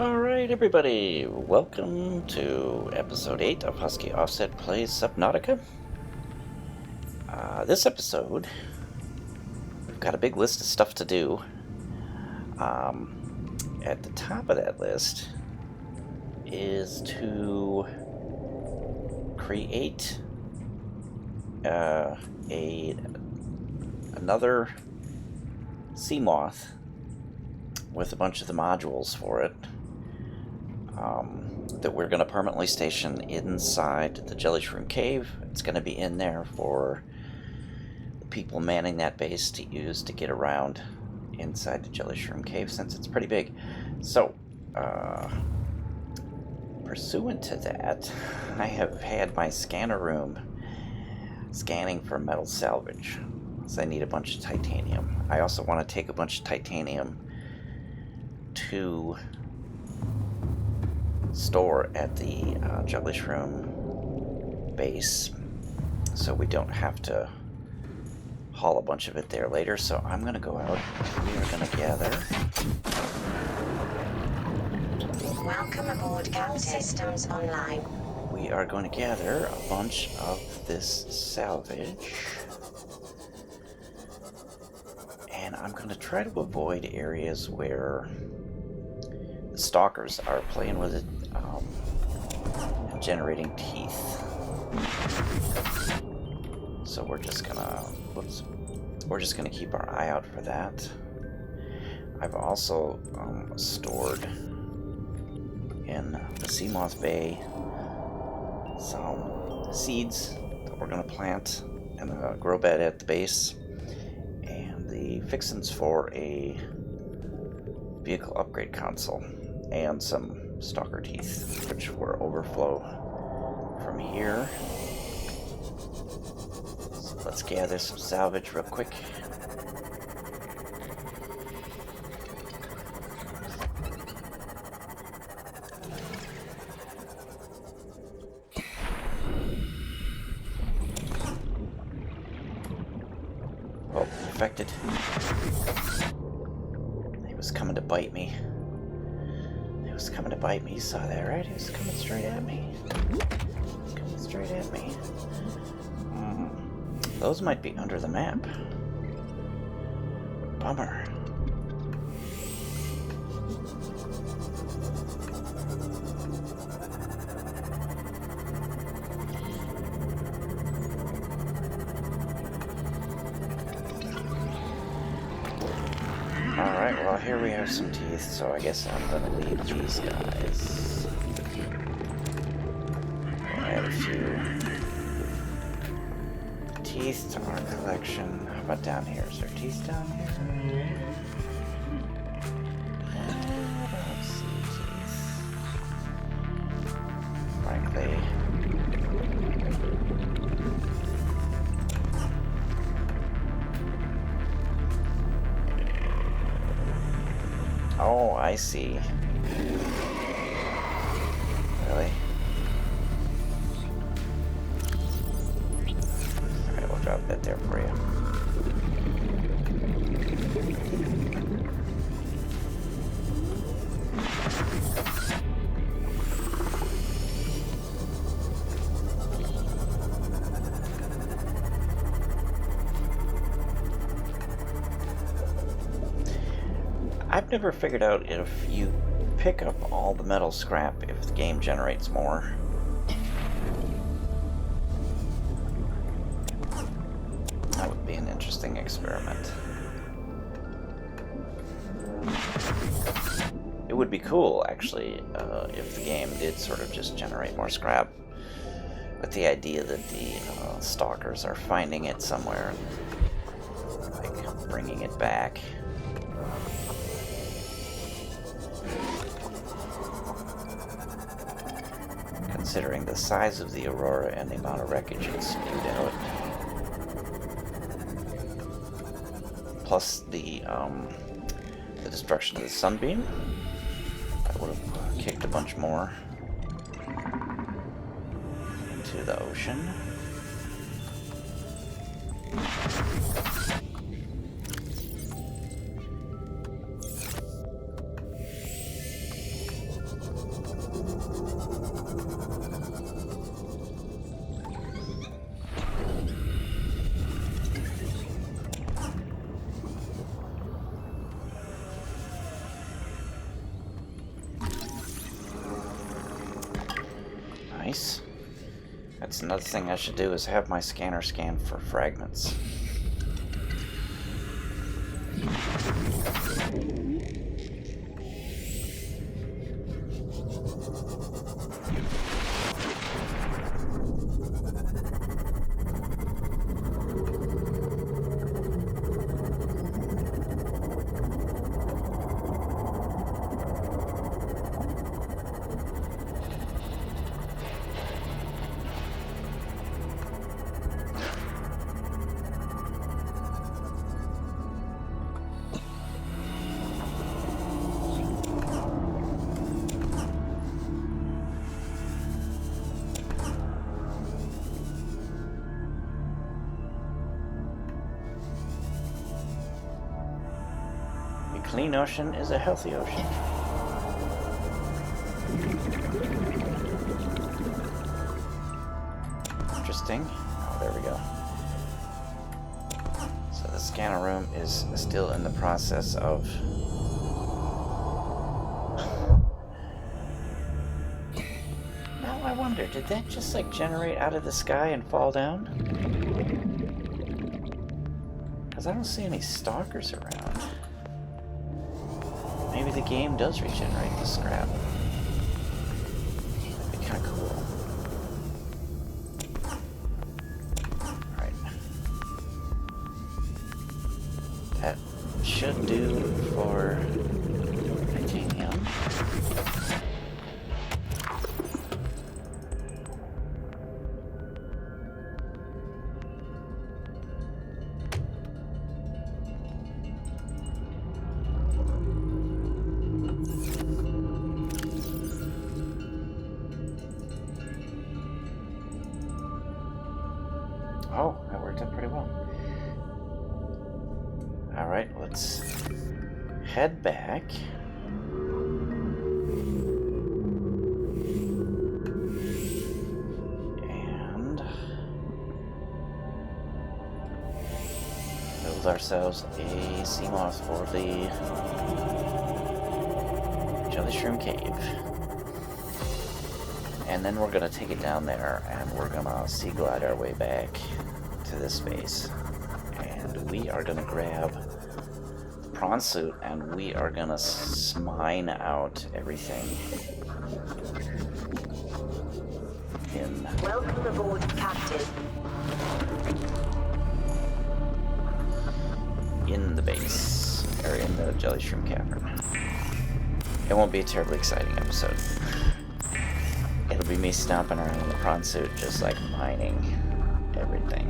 Alright, everybody, welcome to episode 8 of Husky Offset Plays Subnautica. This episode, we've got a big list of stuff to do. At the top of that list is to create another Seamoth with a bunch of the modules for it. That we're going to permanently station inside the Jellyshroom Cave. It's going to be in there for the people manning that base to use to get around inside the Jellyshroom Cave, since it's pretty big. So, pursuant to that, I have had my scanner room scanning for metal salvage. So I need a bunch of titanium. I also want to take a bunch of titanium to store at the Jellyshroom base, so we don't have to haul a bunch of it there later. So I'm going to go out. We are going to gather. Welcome aboard, Captain. Systems online. We are going to gather a bunch of this salvage. And I'm going to try to avoid areas where the stalkers are playing with it, and generating teeth. So we're just gonna, keep our eye out for that. I've also stored in the Seamoth Bay some seeds that we're gonna plant in a grow bed at the base, and the fixins for a vehicle upgrade console, and some stalker teeth, which were overflow from here. So let's gather some salvage real quick. Oh, infected. He was coming to bite me. You saw that, right? He was coming straight at me. Those might be under the map. Bummer. Alright, well, here we have some teeth, so I guess I'm gonna leave these guys. We'll add a few teeth to our collection. How about down here? Is there teeth down here? I don't see teeth. Frankly. Oh, I see. Really? Alright, we'll drop that there for you. I've never figured out if you pick up all the metal scrap if the game generates more. That would be an interesting experiment. It would be cool, actually, if the game did sort of just generate more scrap, with the idea that the stalkers are finding it somewhere and like bringing it back. Considering the size of the Aurora and the amount of wreckage it spewed out. Plus the destruction of the Sunbeam. That would have kicked a bunch more into the ocean. Nice. That's another thing I should do, is have my scanner scan for fragments. A clean ocean is a healthy ocean. Interesting. Oh, there we go. So the scanner room is still in the process of... Now I wonder, did that just like generate out of the sky and fall down? Because I don't see any stalkers around. Maybe the game does regenerate the scrap. That'd be kind of cool. Alright. That should do for titanium. Oh, that worked out pretty well. Alright, let's head back. And build ourselves a Seamoth for the Jellyshroom Cave. And then we're gonna take it down there and we're gonna Seaglide our way back to this base. And we are gonna grab the prawn suit and we are gonna mine out everything in... Welcome aboard, Captain. in the base, or in the Jellyshroom Cavern. It won't be a terribly exciting episode. It'll be me stomping around in the prawn suit, just like mining everything.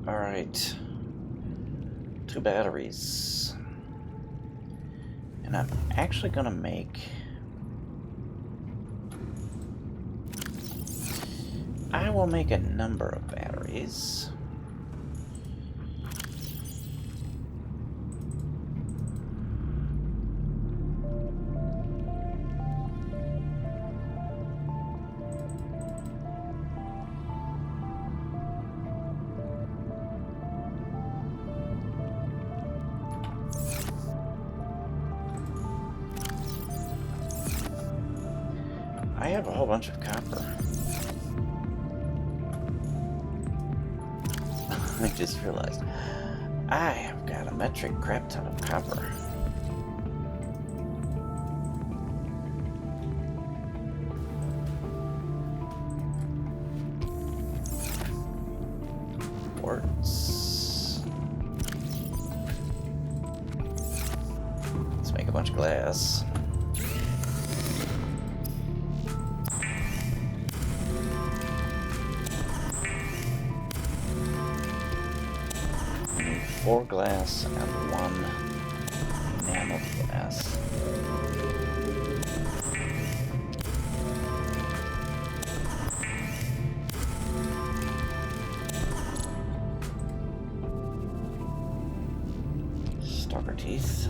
Alright, 2 batteries, and I'm actually gonna make, I will make a number of batteries. I have a whole bunch of copper. I just realized I have got a metric crap ton of copper. Quartz. Let's make a bunch of glass. 4 glass and 1 enamel glass. Stalker teeth.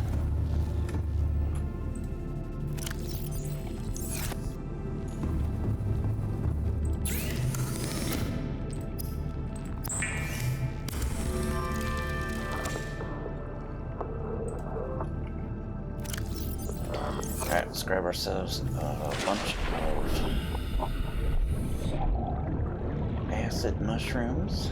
Alright, let's grab ourselves a bunch of acid mushrooms.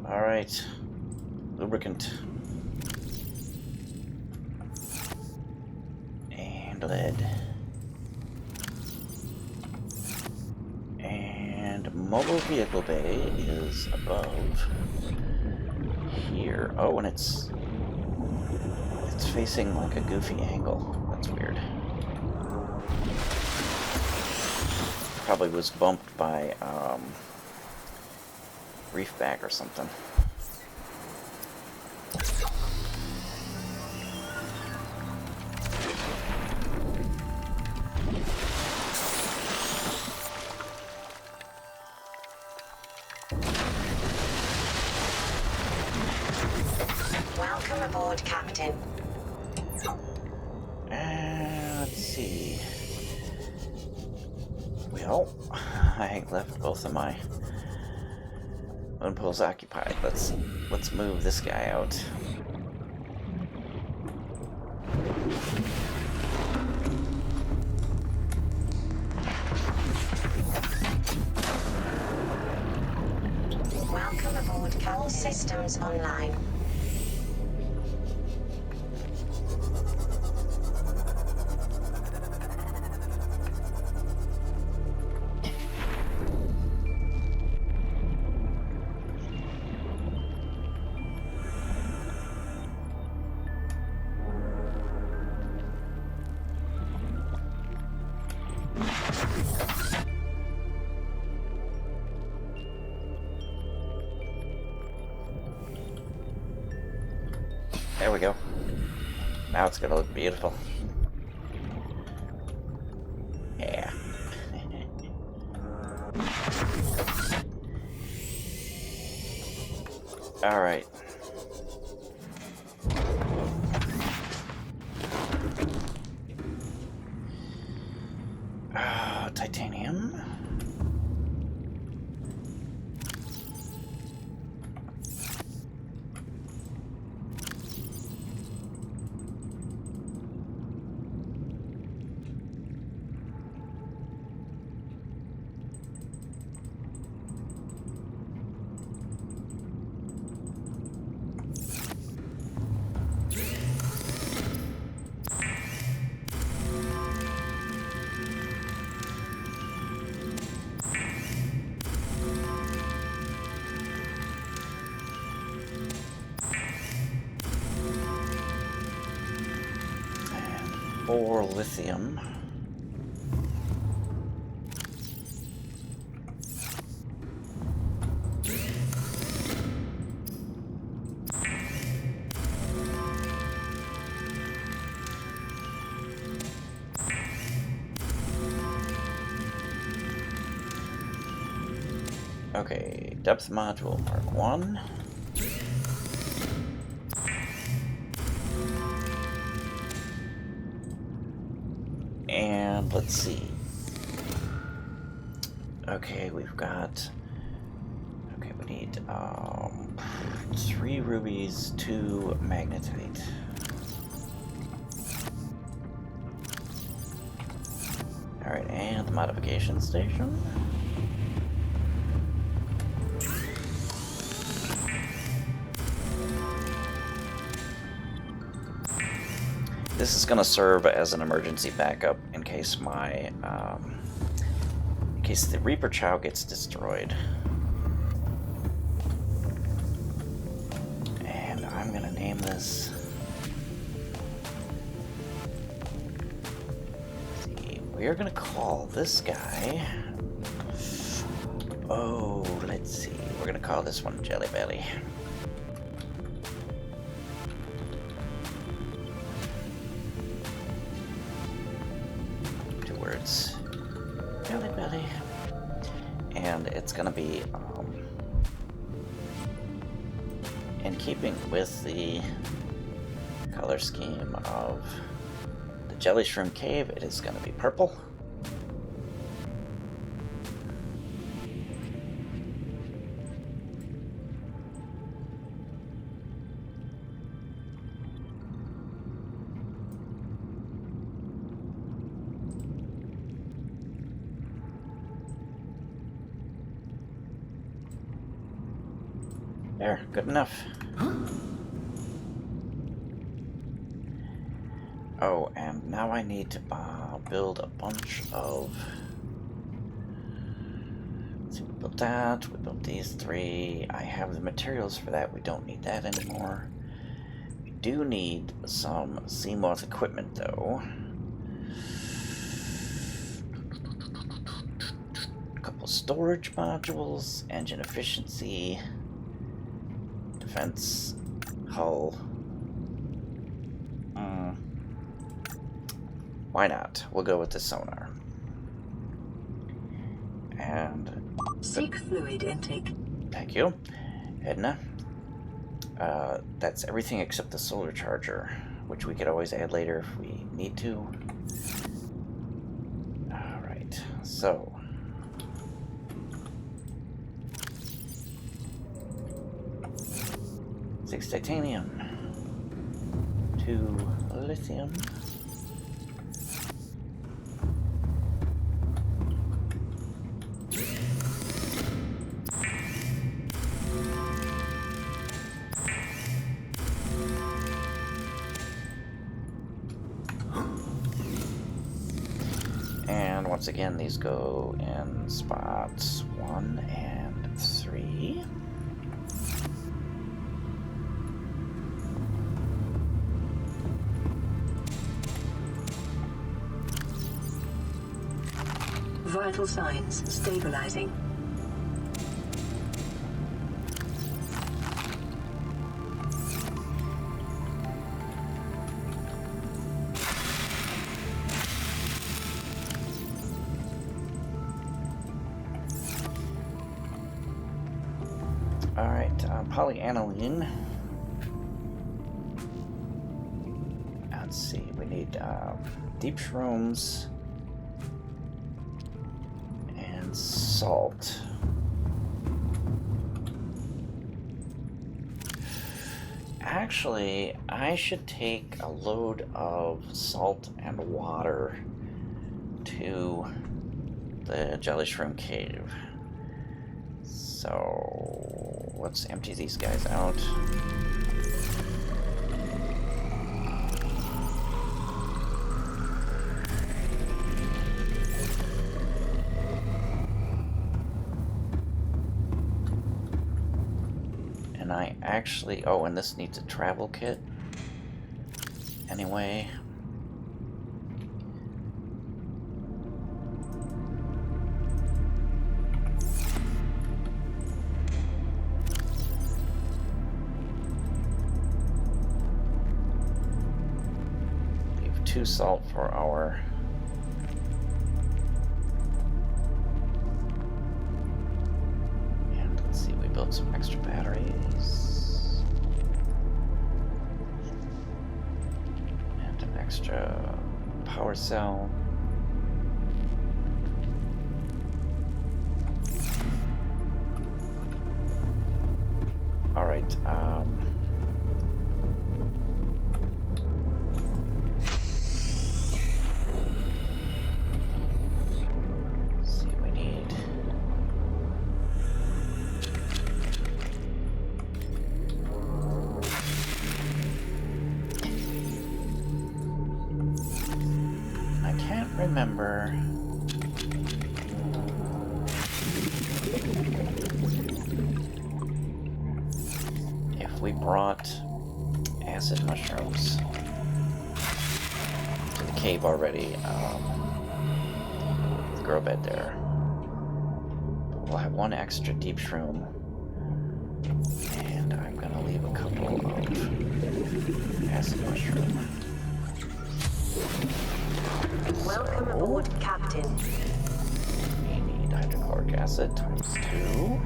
Alright, lubricant and lead and mobile vehicle bay is above here. Oh, and it's facing like a goofy angle. That's weird. Probably was bumped by reefback or something. Welcome aboard, Captain. Let's see. Well, I left both of my unpulls occupied. Let's move this guy out. Welcome aboard, Captain. All systems online. There we go. Now it's gonna look beautiful. Yeah. All right. Titanium. 4 lithium. Okay, depth module Mark 1. And let's see. Okay, we've got... Okay, we need 3 rubies, 2 magnetite. Alright, and the modification station. This is going to serve as an emergency backup in case my, in case the Reaper Chow gets destroyed. And I'm going to name this. Let's see, we're going to call this guy. Oh, let's see. We're going to call this one Jelly Belly. Jelly Belly. And it's going to be in keeping with the color scheme of the Jellyshroom Cave. It is going to be purple. There, good enough. Oh, and now I need to build a bunch of... Let's see, we built that, we built these 3. I have the materials for that, we don't need that anymore. We do need some Seamoth equipment, though. A couple storage modules, engine efficiency... Defense, hull. Why not? We'll go with the sonar. And... Seek fluid intake. Thank you, Edna. That's everything except the solar charger, which we could always add later if we need to. Alright, so... 6 titanium, 2 lithium, and once again these go in spots 1 and 3. Vital signs stabilizing. All right, polyaniline. Let's see, we need deep shrooms. Salt. Actually, I should take a load of salt and water to the Jellyshroom Cave. So let's empty these guys out. And I actually... Oh, and this needs a travel kit. Anyway. 2 salt for our and let's see, we built some extra batteries and an extra power cell. All right. Let's see, we need. I can't remember. We brought acid mushrooms to the cave already, the grow bed there. But we'll have 1 extra deep shroom, and I'm gonna leave a couple of acid mushroom. Welcome aboard, Captain. We need hydrochloric acid times 2.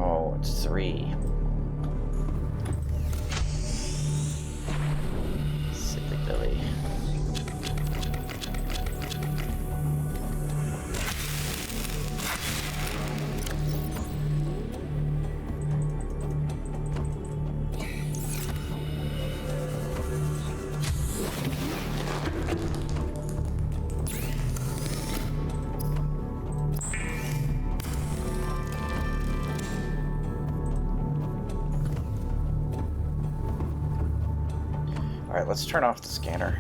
Oh, it's 3. Silly Billy. Alright, let's turn off the scanner.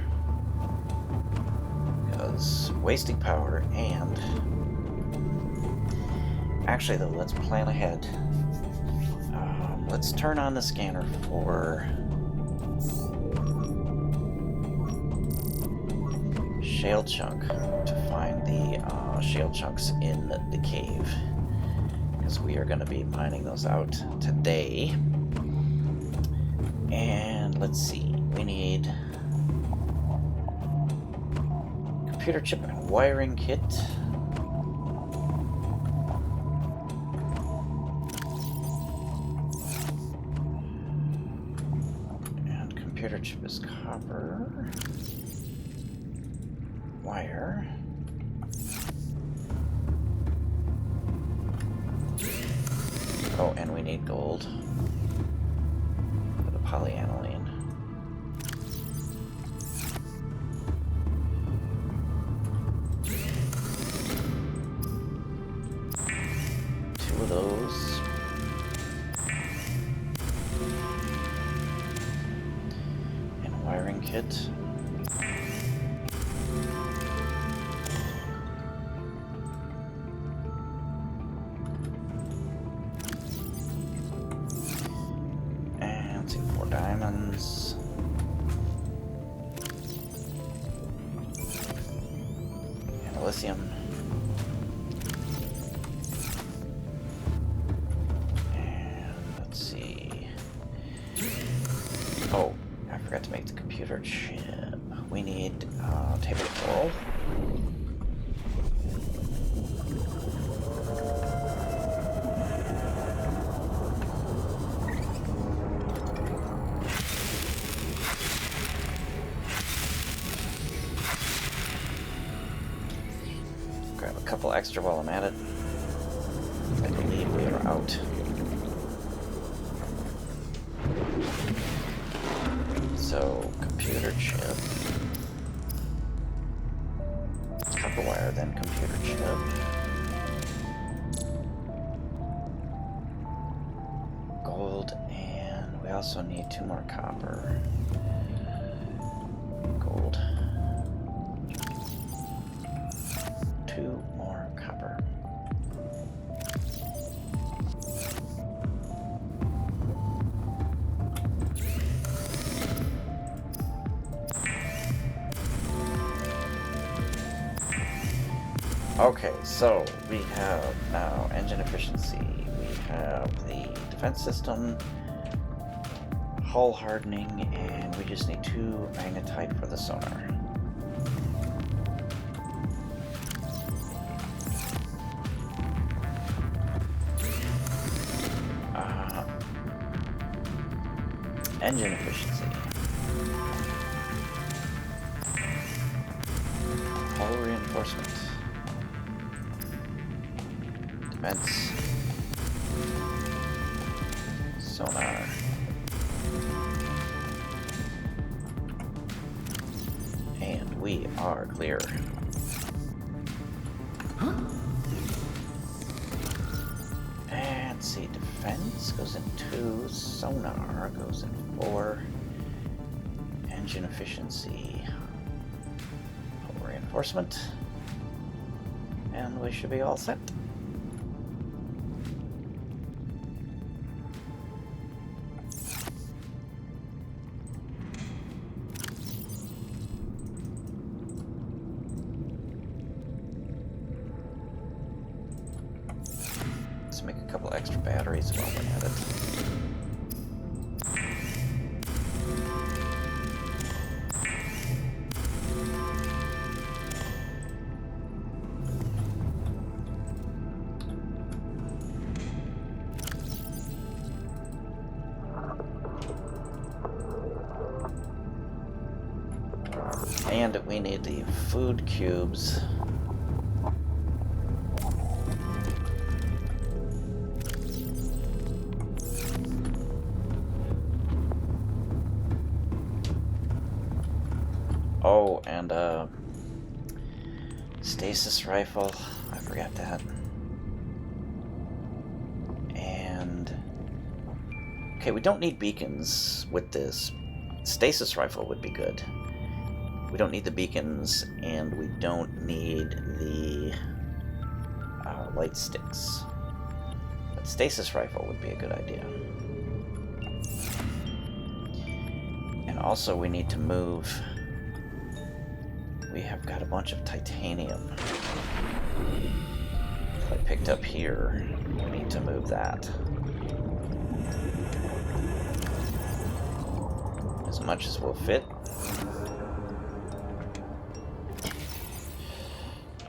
Because wasting power, and actually though, let's plan ahead. Let's turn on the scanner for shale chunk to find the shale chunks in the cave. Because we are going to be mining those out today. And let's see. We need computer chip and wiring kit. And computer chip is copper. Wire. Oh, and we need gold for the polyaniline. Of those. And wiring kit. And let's see, 4 diamonds. And lithium. Oh, I forgot to make the computer chip. We need table coral. Grab a couple extra while I'm at it. I believe we are out. So, computer chip, copper wire, then computer chip, gold, and we also need 2 more copper, gold, 2 more copper. Okay, so we have now engine efficiency, we have the defense system, hull hardening, and we just need 2 magnetite for the sonar. Engine efficiency. Hull reinforcement. Defense. Sonar. And we are clear. And let's see, defense goes in 2, sonar goes in 4, engine efficiency, hull reinforcement, and we should be all set. Make a couple extra batteries while we're at it. And we need the food cubes. Oh, and stasis rifle. I forgot that. And okay, we don't need beacons with this. Stasis rifle would be good. We don't need the beacons, and we don't need the light sticks. But stasis rifle would be a good idea. And also we need to move. We have got a bunch of titanium I picked up here. We need to move that. As much as will fit.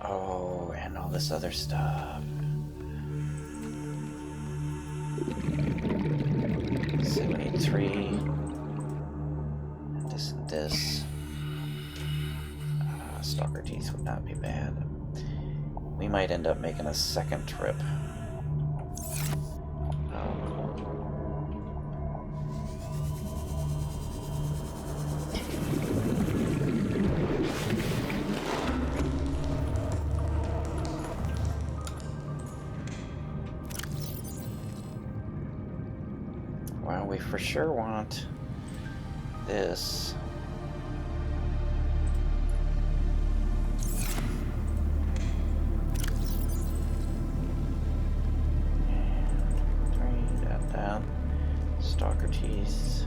Oh, and all this other stuff. 73. This and this. Stalker teeth would not be bad. We might end up making a second trip. Well, we for sure want this. Stalker teeth.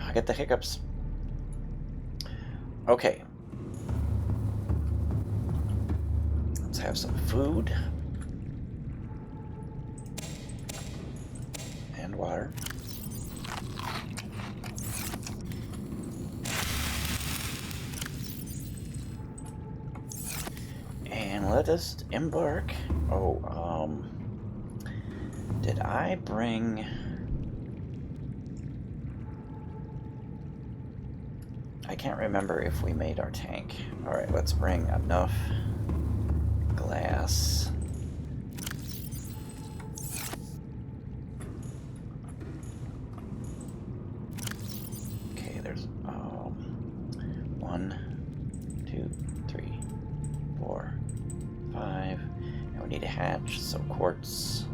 I get the hiccups. Okay. Let's have some food. And water. And let us embark. Oh, did I bring... I can't remember if we made our tank. Alright, let's bring enough glass. Okay, there's 1, 2, 3, 4, 5, need a hatch, so quartz.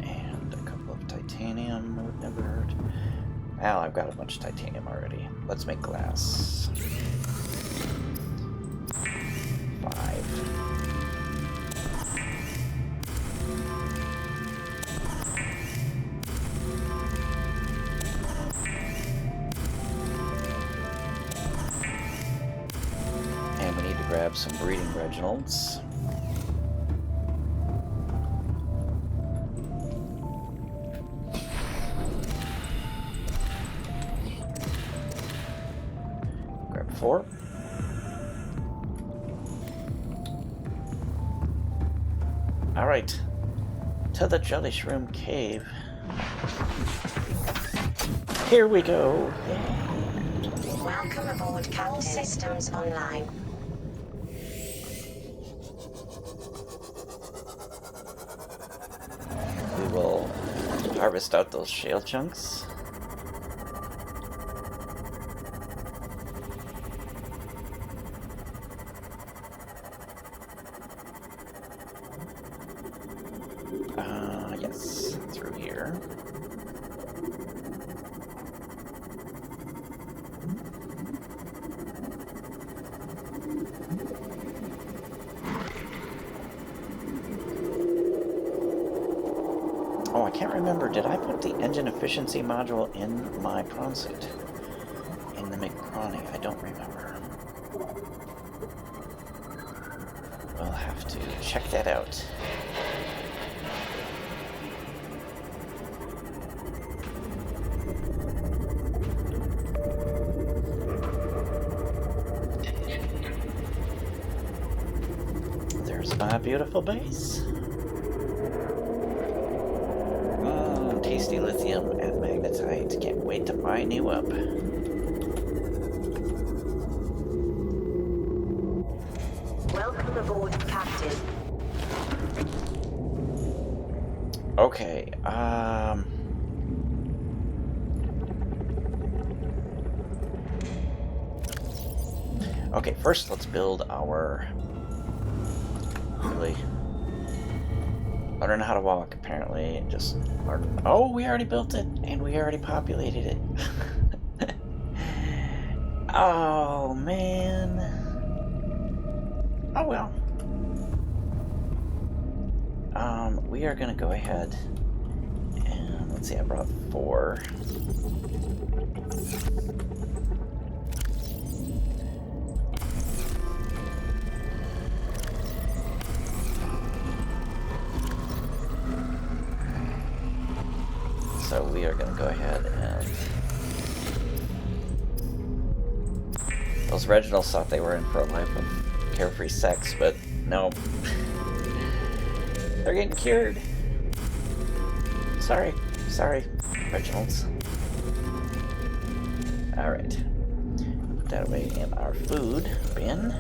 And a couple of titanium would never hurt. Well, I've got a bunch of titanium already. Let's make glass. 5. And we need to grab some breeding Reginalds. Grab 4. Alright, to the Jellyshroom Cave. Here we go. Welcome aboard, Captain. All systems online. We will harvest out those shale chunks. Yes, through here. Oh, I can't remember. Did I put the engine efficiency module in my prawn suit? In the McPrawny? I don't remember. We'll have to check that out. There's my beautiful base. Tasty lithium and magnetite. Can't wait to mine you up. Welcome aboard, Captain. Okay, okay, first let's build our... Really... Learn how to walk, apparently. Just learn... Oh, we already built it, and we already populated it. Oh, man. Oh, well. We are gonna go ahead and... Let's see, I brought 4. So we are going to go ahead and... Those Reginalds thought they were in for a life of carefree sex, but no. They're getting cured. Sorry, Reginalds. Alright. Put that away in our food bin.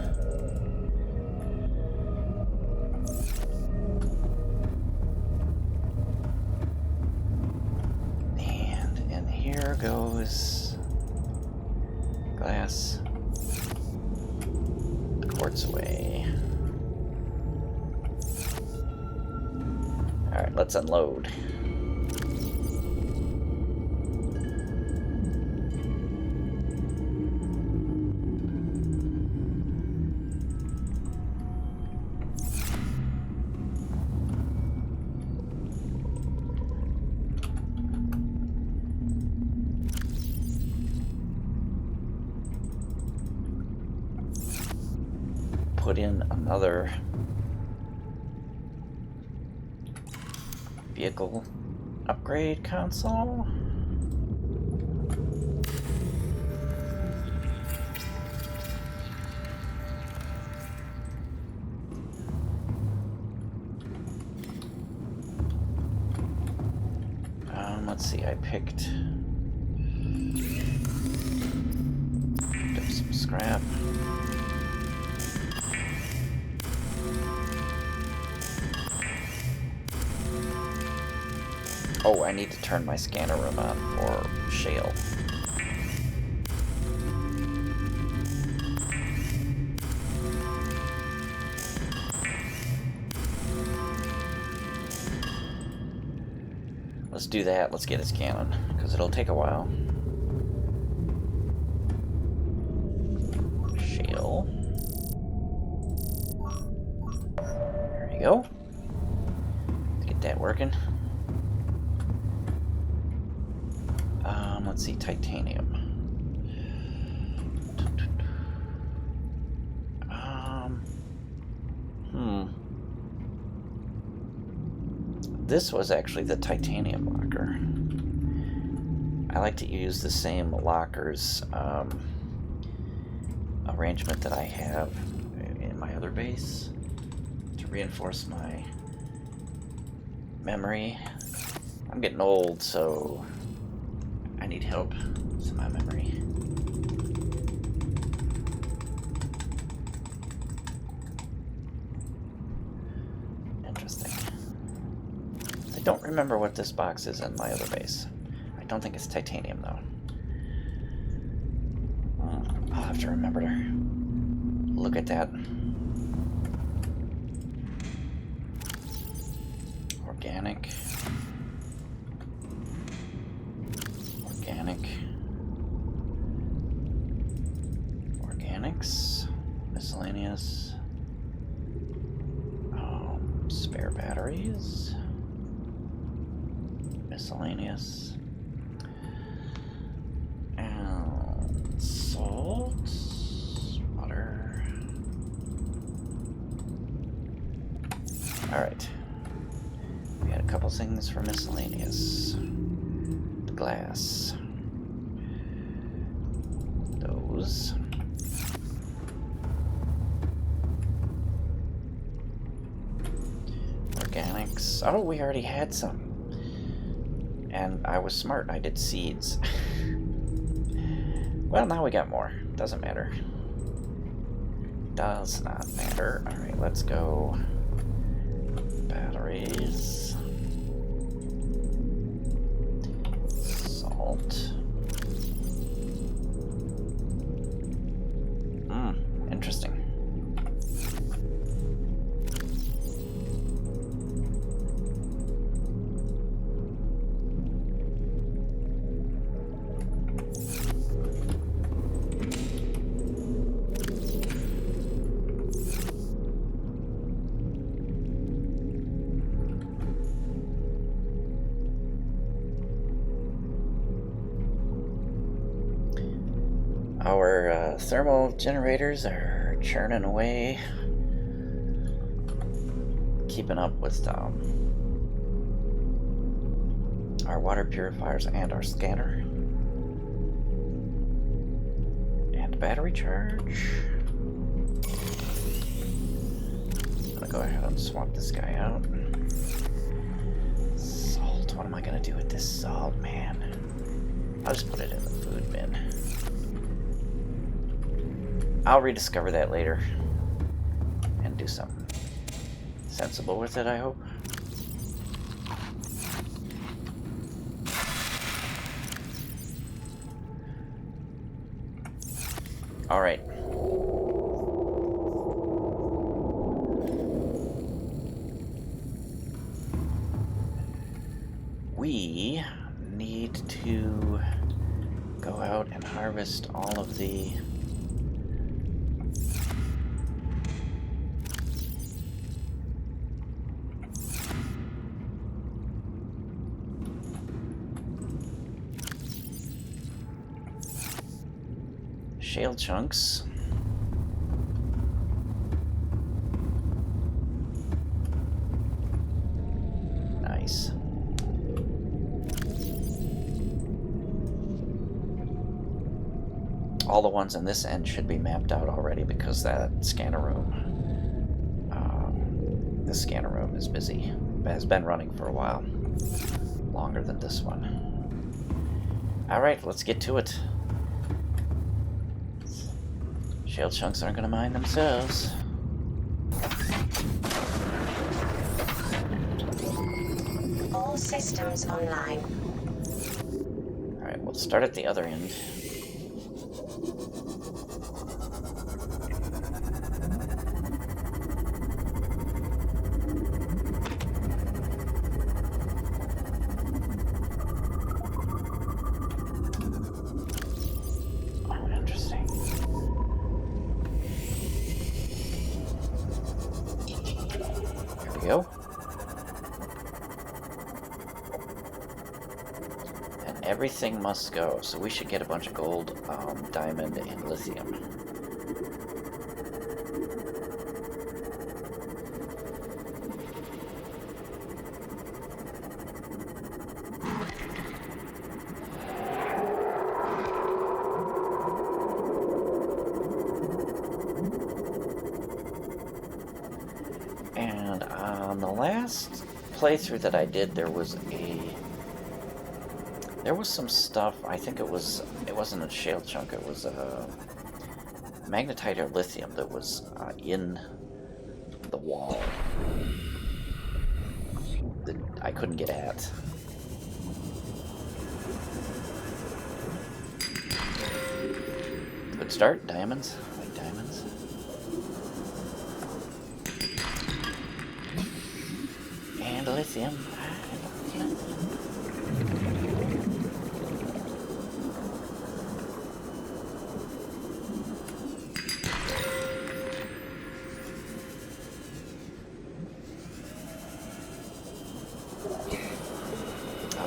Here goes glass, quartz away. Alright, let's unload. Put in another vehicle upgrade console. Let's see, I picked up some scrap. Oh, I need to turn my scanner room on for Shale. let's do that. Let's get his cannon, because it'll take a while. Shale. There you go. Let's get that working. Let's see, titanium. This was actually the titanium locker. I like to use the same lockers arrangement that I have in my other base to reinforce my memory. I'm getting old, so I need help with my memory. Interesting. I don't remember what this box is in my other base. I don't think it's titanium, though. I'll have to remember to look at that. Organic. Organic. Organics. Miscellaneous. Spare batteries. Miscellaneous. And salt. Water. Alright. We got a couple things for miscellaneous. The glass. Those. Organics. Oh, we already had some. And I was smart. I did seeds. Well, now we got more. Doesn't matter. Does not matter. Alright, let's go. Batteries. Salt. Interesting. Our thermal generators are churning away, keeping up with our water purifiers and our scanner. And battery charge. I'm gonna go ahead and swap this guy out. Salt, what am I gonna do with this salt, man? I'll just put it in the food bin. I'll rediscover that later and do something sensible with it, I hope. All right. We need to go out and harvest all of the shale chunks. Nice. All the ones on this end should be mapped out already because that scanner room, this scanner room is busy. Has been running for a while. Longer than this one. Alright, let's get to it. Shale chunks aren't going to mind themselves. All systems online. Alright, we'll start at the other end. we go. And everything must go, so we should get a bunch of gold, diamond, and lithium. And on the last playthrough that I did, there was some stuff. I think it wasn't a shale chunk. It was a magnetite or lithium that was in the wall that I couldn't get at. Good start. Diamonds. I like diamonds. And lithium.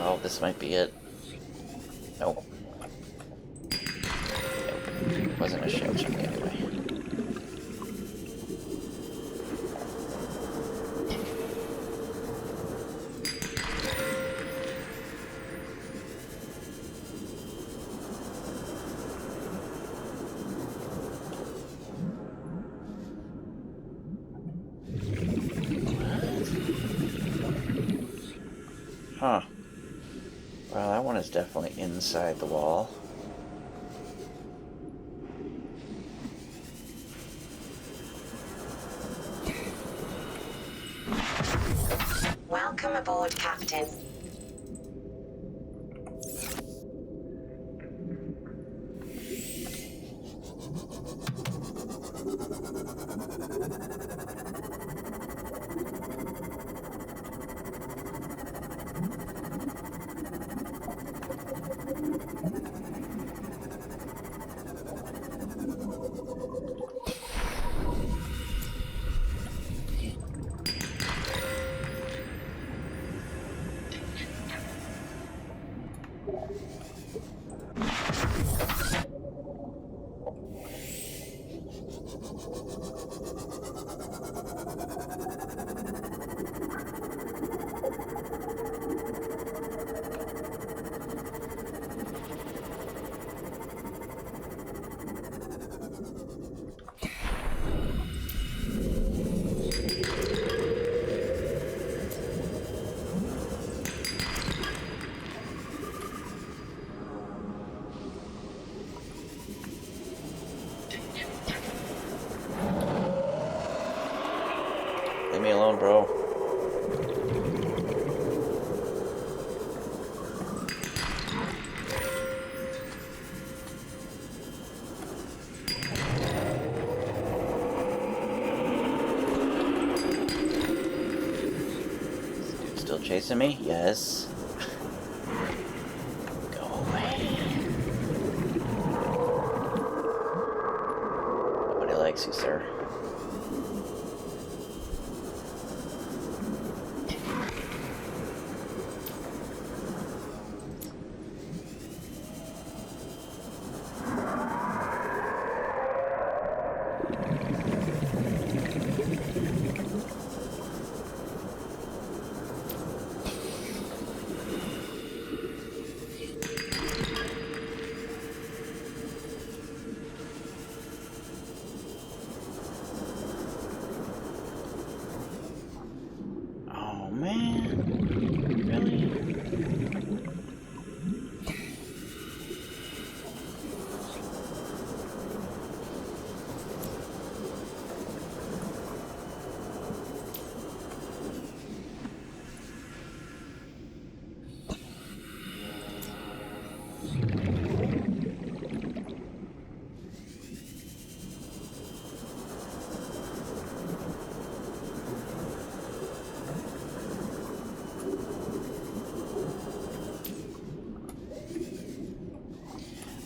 Oh, this might be it. Nope. Nope. Wasn't a shell chunk anyway. Huh. Well, that one is definitely inside the wall. Welcome aboard, Captain. Leave me alone, bro. Is this dude still chasing me? Yes. Go away. Nobody likes you, sir.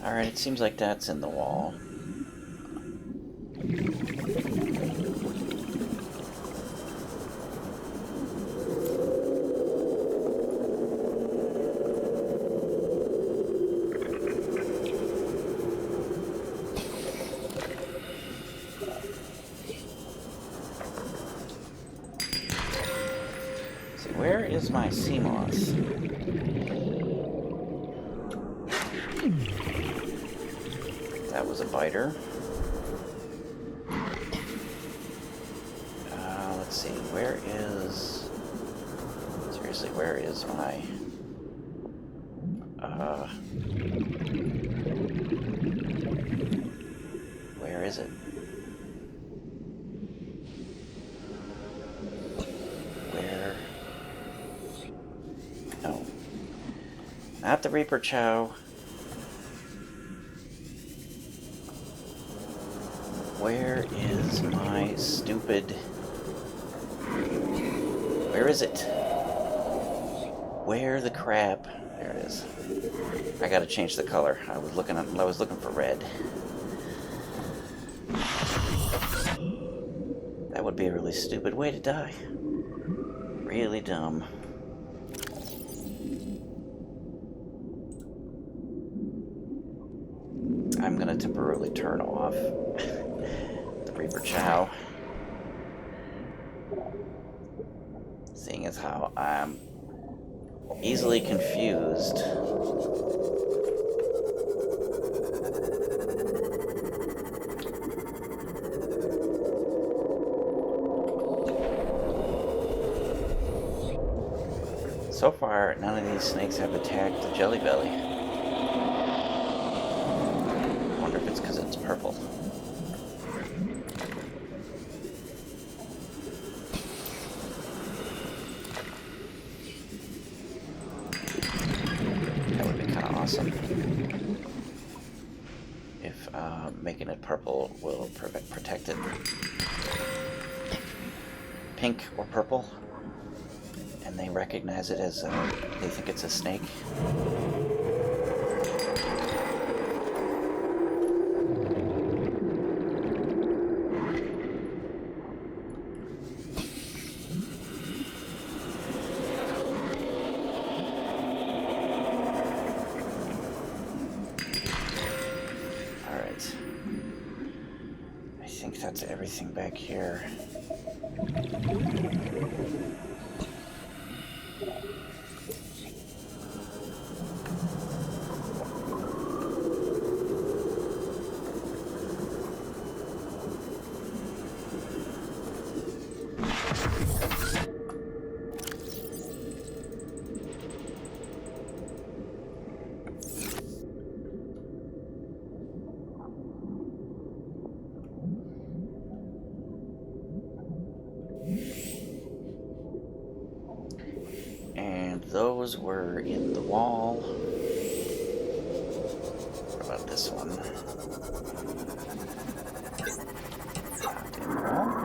Alright, it seems like that's in the wall. Where is my Seamoth? That was a biter. Let's see, where is... Seriously, where is my... Where is it? Where? No. Not the Reaper Chow. Where is my stupid... Where is it? Where the crap? There it is. I gotta change the color. I was looking for red. That would be a really stupid way to die. Really dumb. I'm gonna temporarily turn off the Reaper Chow. Seeing as how I'm easily confused. So far, none of these snakes have attacked the jelly belly. I wonder if it's because it's purple. That would be kind of awesome. If making it purple will protect it. Pink or purple. And they recognize it as, they think it's a snake. Alright. I think that's everything back here. Those were in the wall. What about this one? Not in the wall.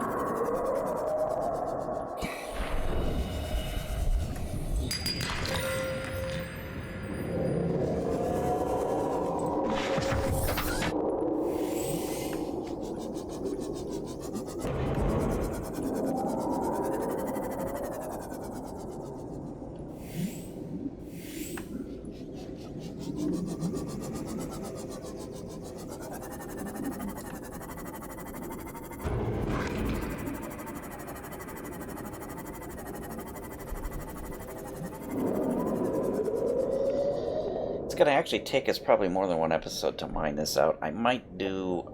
It's going to actually take us probably more than one episode to mine this out. I might do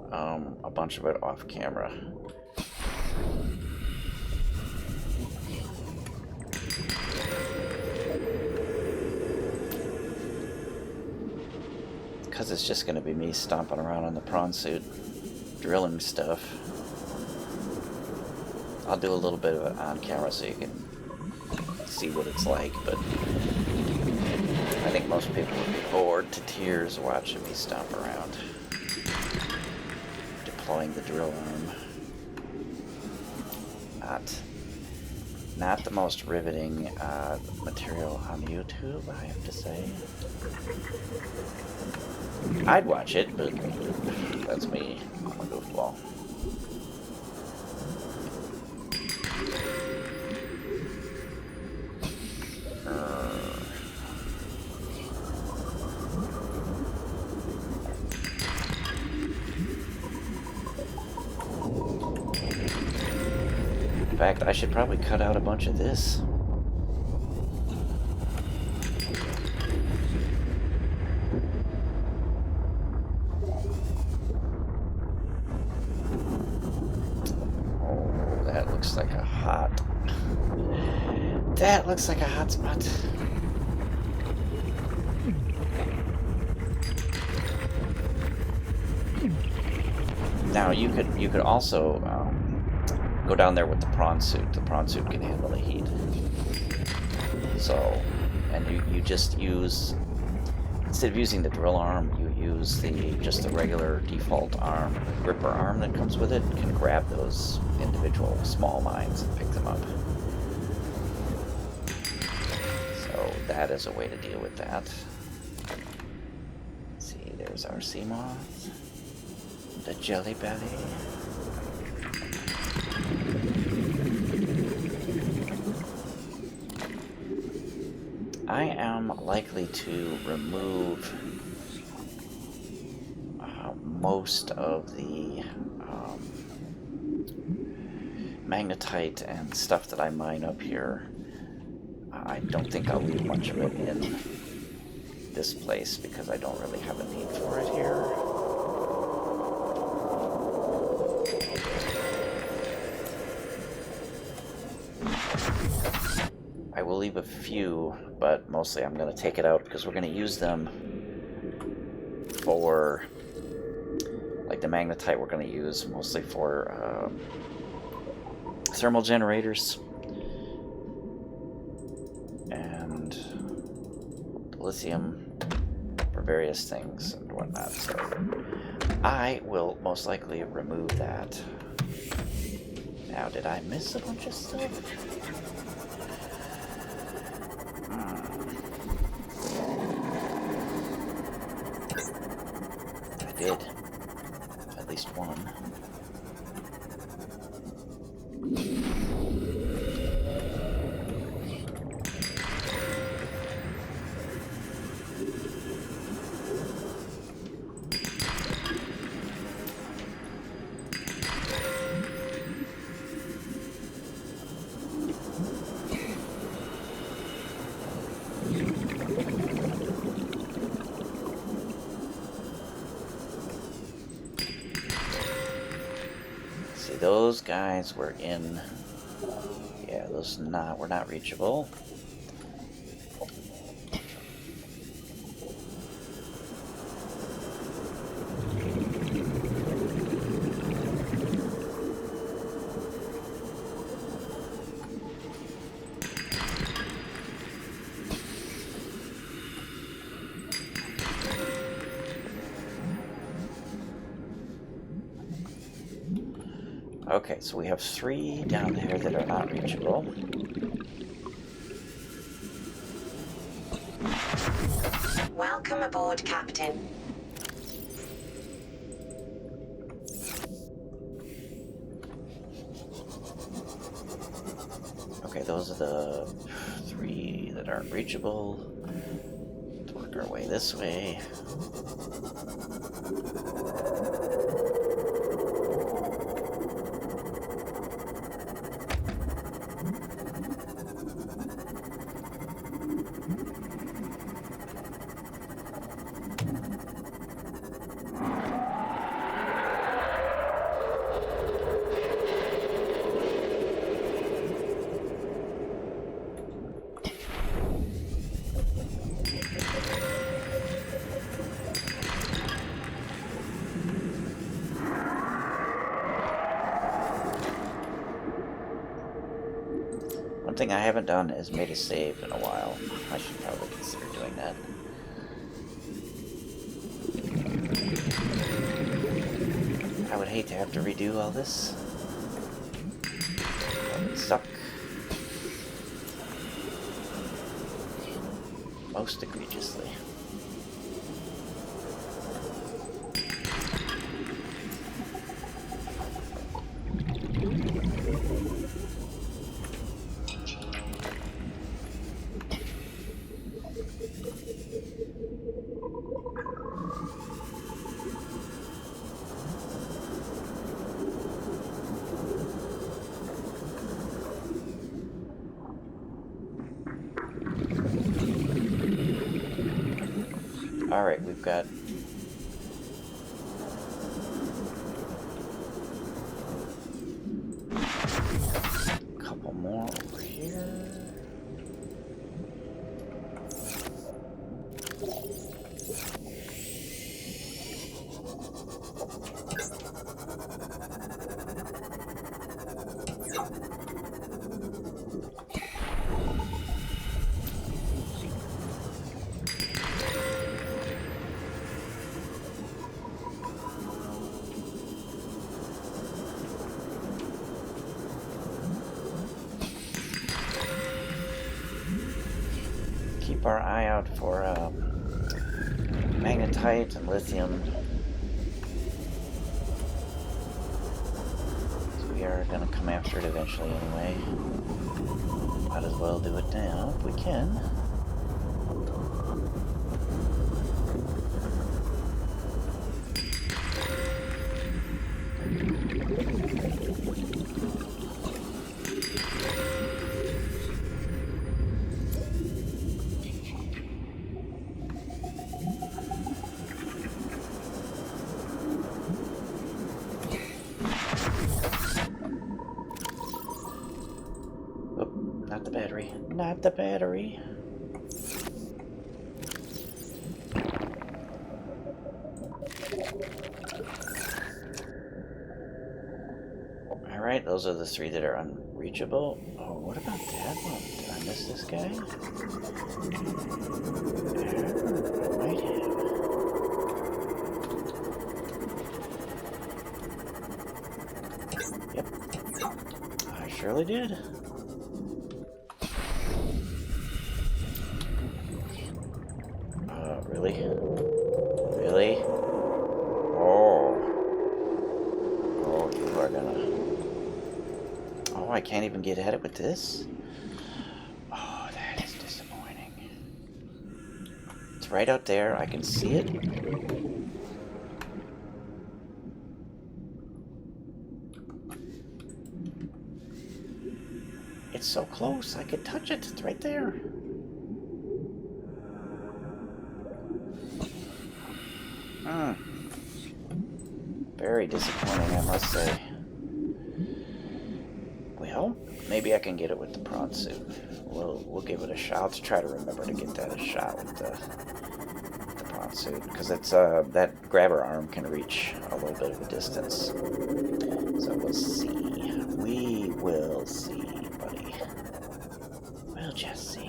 a bunch of it off camera. Because it's just going to be me stomping around in the prawn suit, drilling stuff. I'll do a little bit of it on camera so you can see what it's like, but I think most people would be bored to tears watching me stomp around, deploying the drill arm. Not the most riveting material on YouTube, I have to say. I'd watch it, but that's me. I'm a goofball. In fact, I should probably cut out a bunch of this. looks like a hot... That looks like a hot spot. Now you could also go down there with the prawn suit. The prawn suit can handle the heat. So, and you just use, instead of using the drill arm, you use just the regular default arm, gripper arm that comes with it. Can grab those individual small mines and pick them up. So that is a way to deal with that. Let's see, there's our Seamoth. The Jelly Belly. I am likely to remove most of the magnetite and stuff that I mine up here. I don't think I'll leave much of it in this place because I don't really have a need for it here. I will leave a few, but mostly I'm going to take it out because we're going to use them for, like the magnetite we're going to use mostly for thermal generators and lithium for various things and whatnot. So I will most likely remove that. Now, did I miss a bunch of stuff? I did. At least one. Those guys were in, yeah, those were not reachable. Okay, so we have 3 down there that are not reachable. Welcome aboard, Captain. Okay, those are the 3 that aren't reachable. Let's work our way this way. One thing I haven't done is made a save in a while. I should probably consider doing that. I would hate to have to redo all this. That would suck. Most egregiously. Alright, we've got... more over here. Keep our eye out for magnetite and lithium. So we are going to come after it eventually anyway. Might as well do it now if we can. Not the battery. Not the battery. Alright, those are the three that are unreachable. Oh, what about that one? Did I miss this guy? I might have. Yep. I surely did. Really? Really? Oh. Oh, you are gonna... Oh, I can't even get at it with this? Oh, that is disappointing. It's right out there. I can see it. It's so close. I could touch it. It's right there. Very disappointing, I must say. Well, maybe I can get it with the prawn suit. We'll give it a shot. Let's try to remember to get that a shot with the prawn suit, because it's that grabber arm can reach a little bit of a distance. So we'll see. We will see, buddy. We'll just see.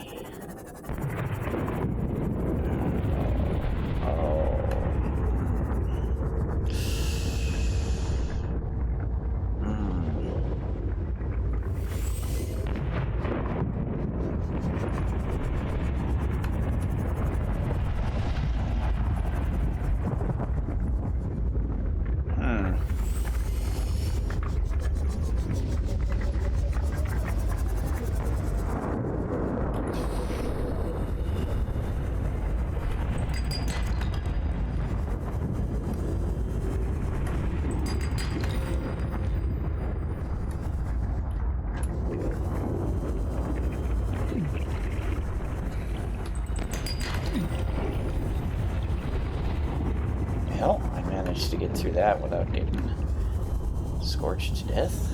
To get through that without getting scorched to death.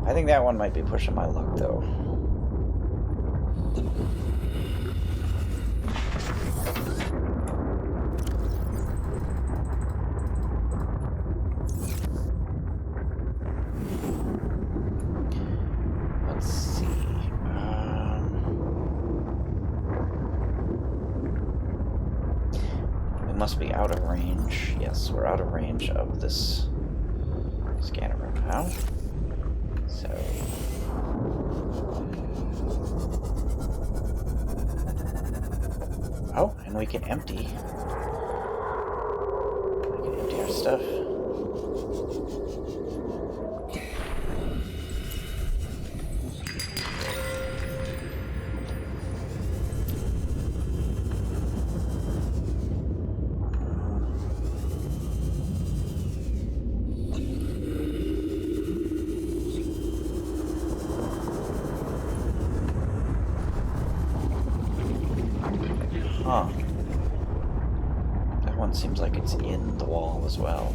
I think that one might be pushing my luck, though. must be out of range. Yes, we're out of range of this scanner room now. So... oh, and we can empty. We can empty our stuff. Huh. That one seems like it's in the wall as well.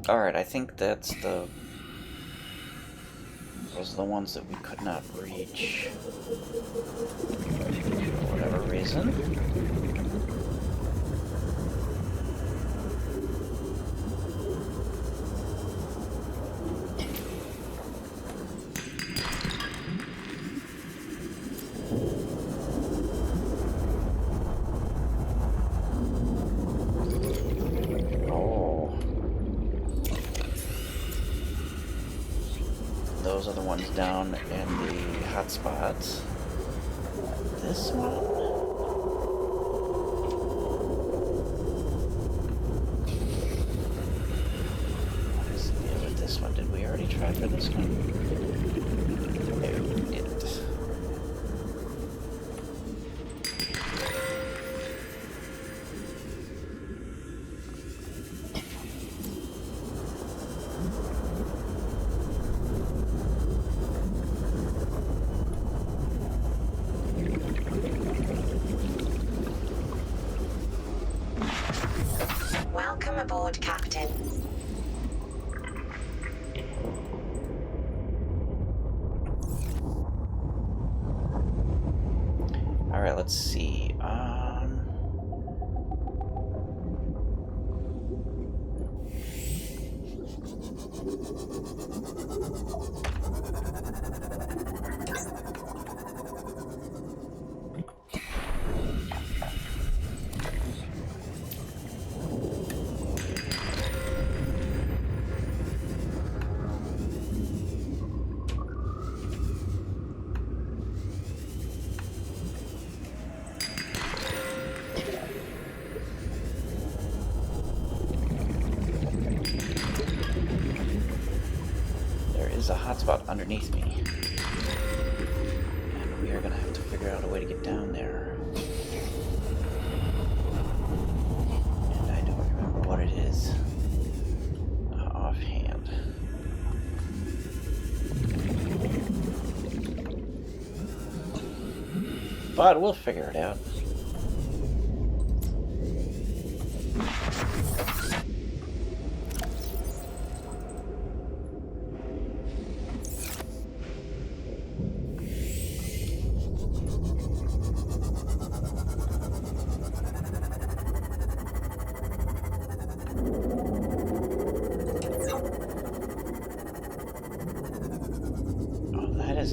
Alright, I think that's the... those are the ones that we could not reach. For whatever reason. Those are the ones down in the hot spots. This one? What is the deal with this one? Did we already try for this one? No, we didn't. Welcome aboard, Captain. Alright, let's see. underneath me. And we are going to have to figure out a way to get down there. And I don't remember what it is offhand. But we'll figure it out.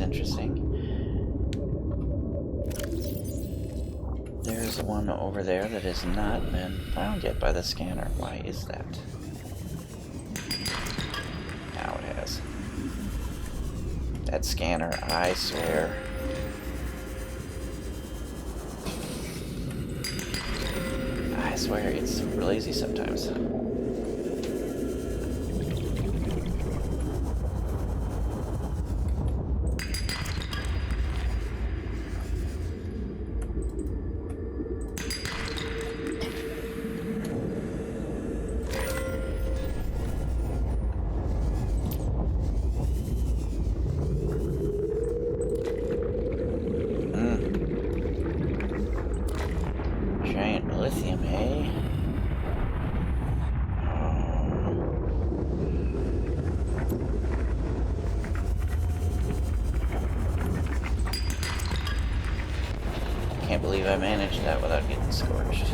Interesting. There's one over there that has not been found yet by the scanner. Why is that? Now it has. That scanner, I swear. I swear it's super lazy sometimes. I can't believe I managed that without getting scorched.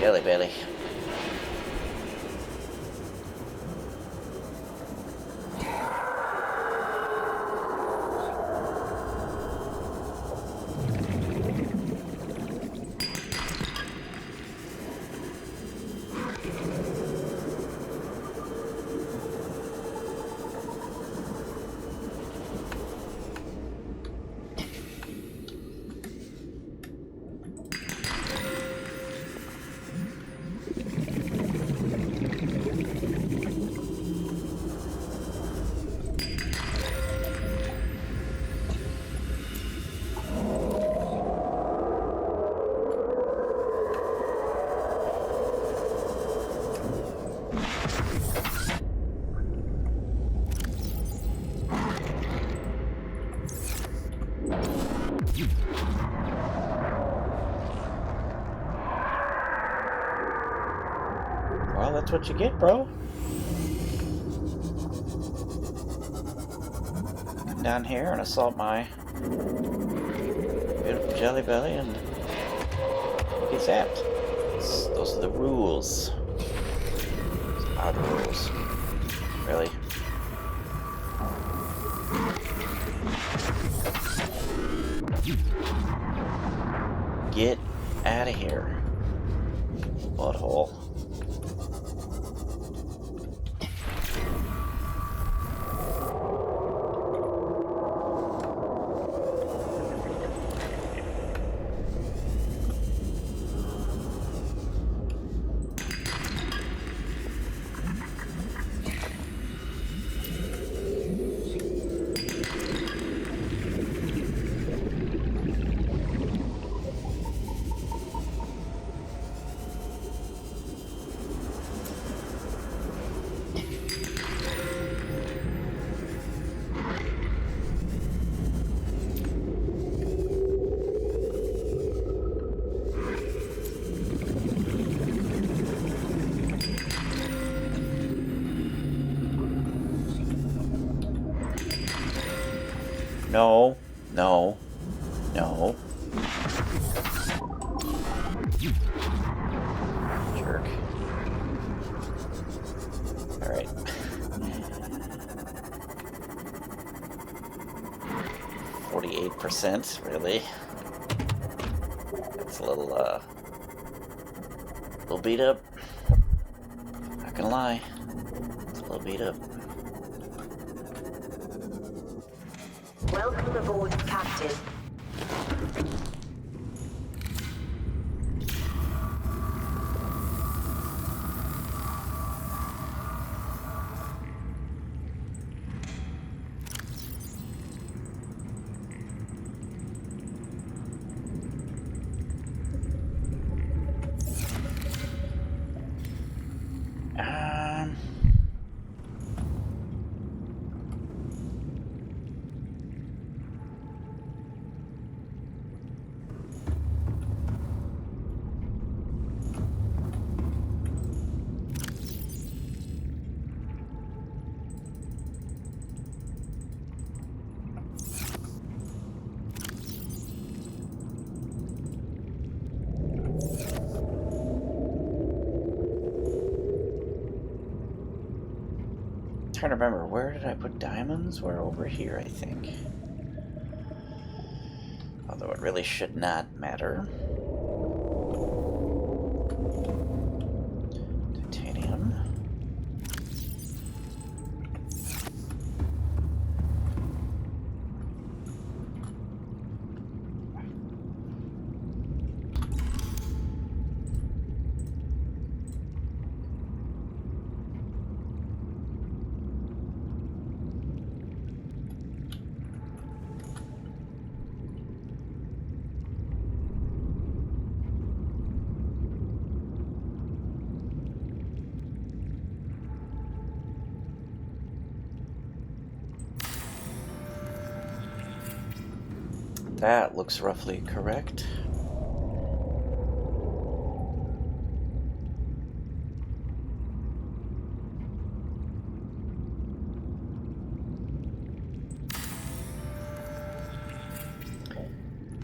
Jelly belly. Well, that's what you get, bro. Come down here and assault my beautiful jelly belly and get zapped. Those are the rules. Those are the rules. Really. Get out of here, butthole. No, no, no. Jerk. Alright. 5%, really. It's a little beat up. Not gonna lie. It's a little beat up. Welcome aboard, Captain. Trying to remember, where did I put diamonds? We're over here, I think. Although it really should not matter. Titanium. That looks roughly correct.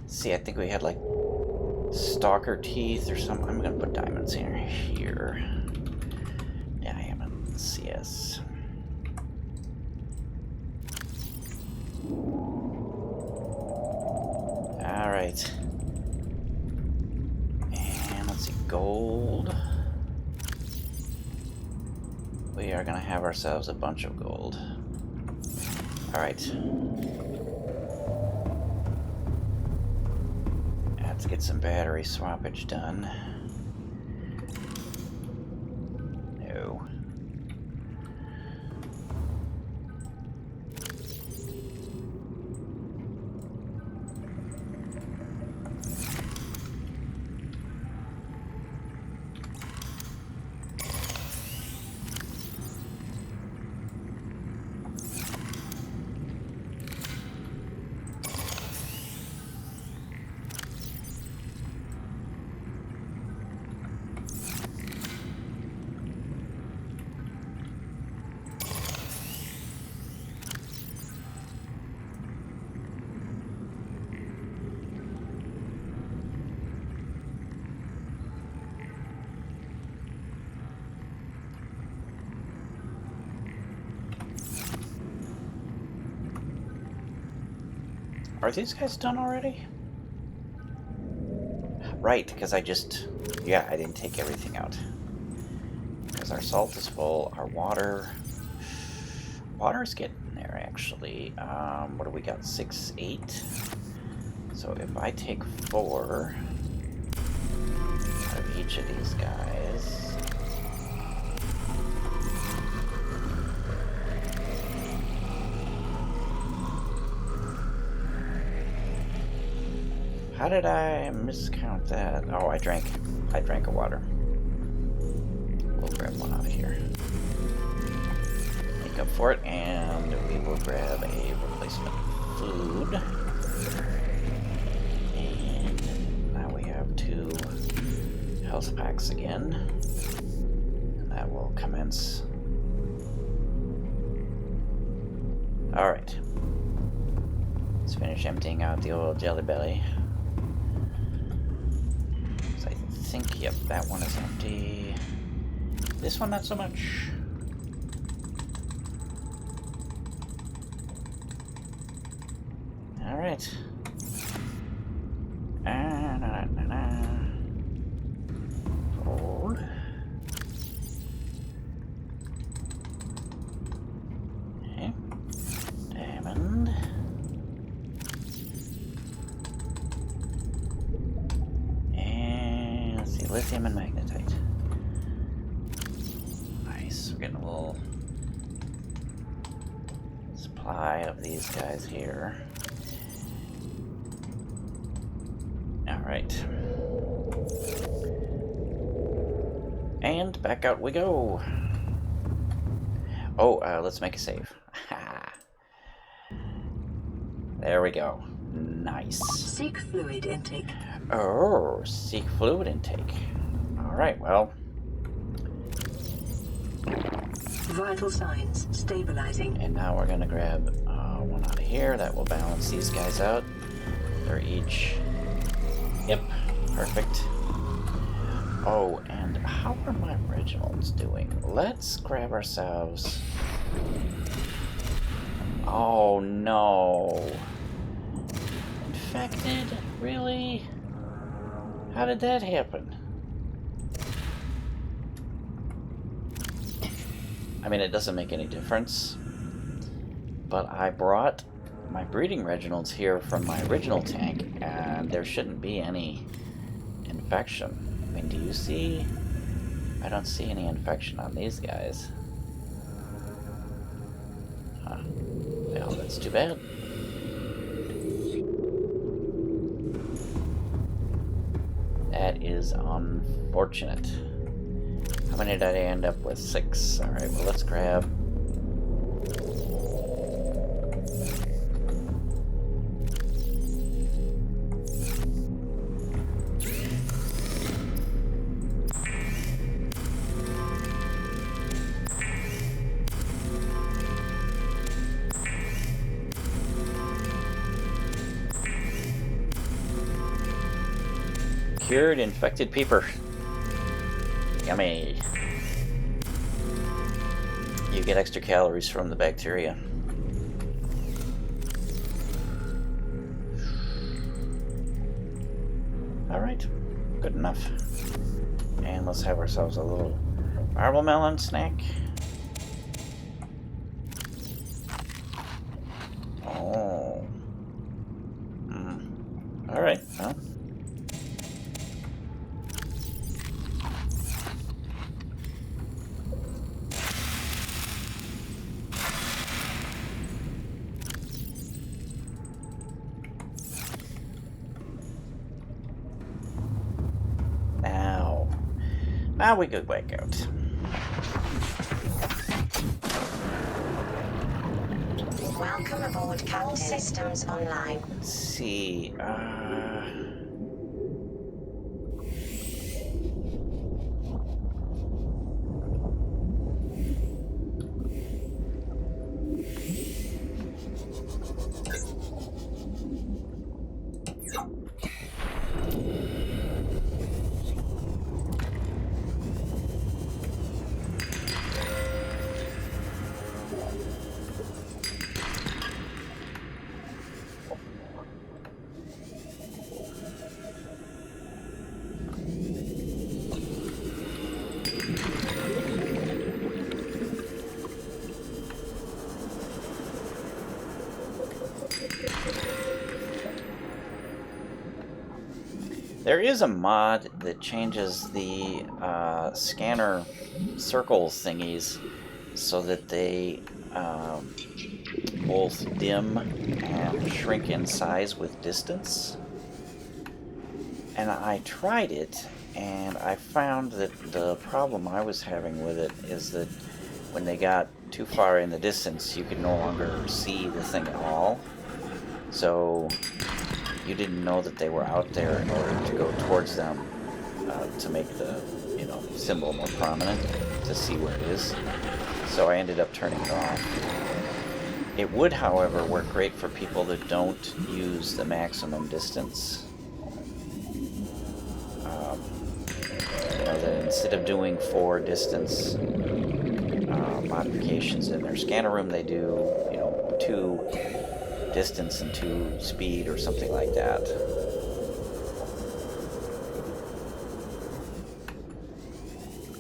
See, I think we had like stalker teeth or something. I'm gonna put diamonds in here. Yeah, I am in CS. Alright. And let's see, gold. We are gonna have ourselves a bunch of gold. Alright. Have to get some battery swappage done. No. Are these guys done already? Right, because I didn't take everything out. Because our salt is full, our water is getting there, actually. What do we got? 6, 8? So if I take 4 out of each of these guys... How did I miscount that? Oh, I drank a water. We'll grab one out of here. Make up for it, and we will grab a replacement food. And now we have 2 health packs again. And that will commence. Alright. Let's finish emptying out the old jelly belly. I think, yep, that one is empty. This one, not so much. Alright. Titanium and magnetite. Nice. We're getting a little supply of these guys here. Alright. And back out we go. Oh, let's make a save. There we go. Nice. Seek fluid intake. Oh, seek fluid intake. Alright, well. Vital signs stabilizing. And now we're gonna grab one out of here. That will balance these guys out. They're each... Yep, perfect. Oh, and how are my originals doing? Let's grab ourselves... Oh, no. Infected? Really? How did that happen? I mean, it doesn't make any difference. But I brought my breeding Reginalds here from my original tank, and there shouldn't be any infection. I mean, do you see? I don't see any infection on these guys. Huh. Well, that's too bad. That is unfortunate. How many did I end up with? 6. Alright, well, let's grab... Cured infected peeper. Yummy. You get extra calories from the bacteria. Alright, good enough. And let's have ourselves a little marble melon snack. Oh. Alright, well. Now we go back out. Welcome aboard, Captain. All systems online. Let's see. There is a mod that changes the scanner circles thingies so that they both dim and shrink in size with distance. And I tried it, and I found that the problem I was having with it is that when they got too far in the distance, you could no longer see the thing at all. So you didn't know that they were out there in order to go towards them to make the symbol more prominent, to see where it is. So I ended up turning it off. It would, however, work great for people that don't use the maximum distance. That instead of doing 4 distance modifications in their scanner room, they do 2 distance and 2 speed or something like that.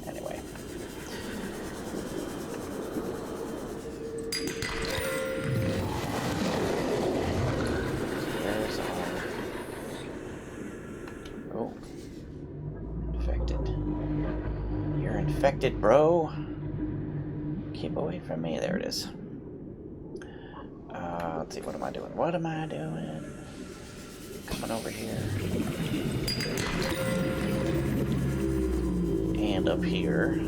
Anyway. There's our... Oh. Infected. infected, bro. Keep away from me. There it is. Let's see. What am I doing? What am I doing? Coming over here. And up here.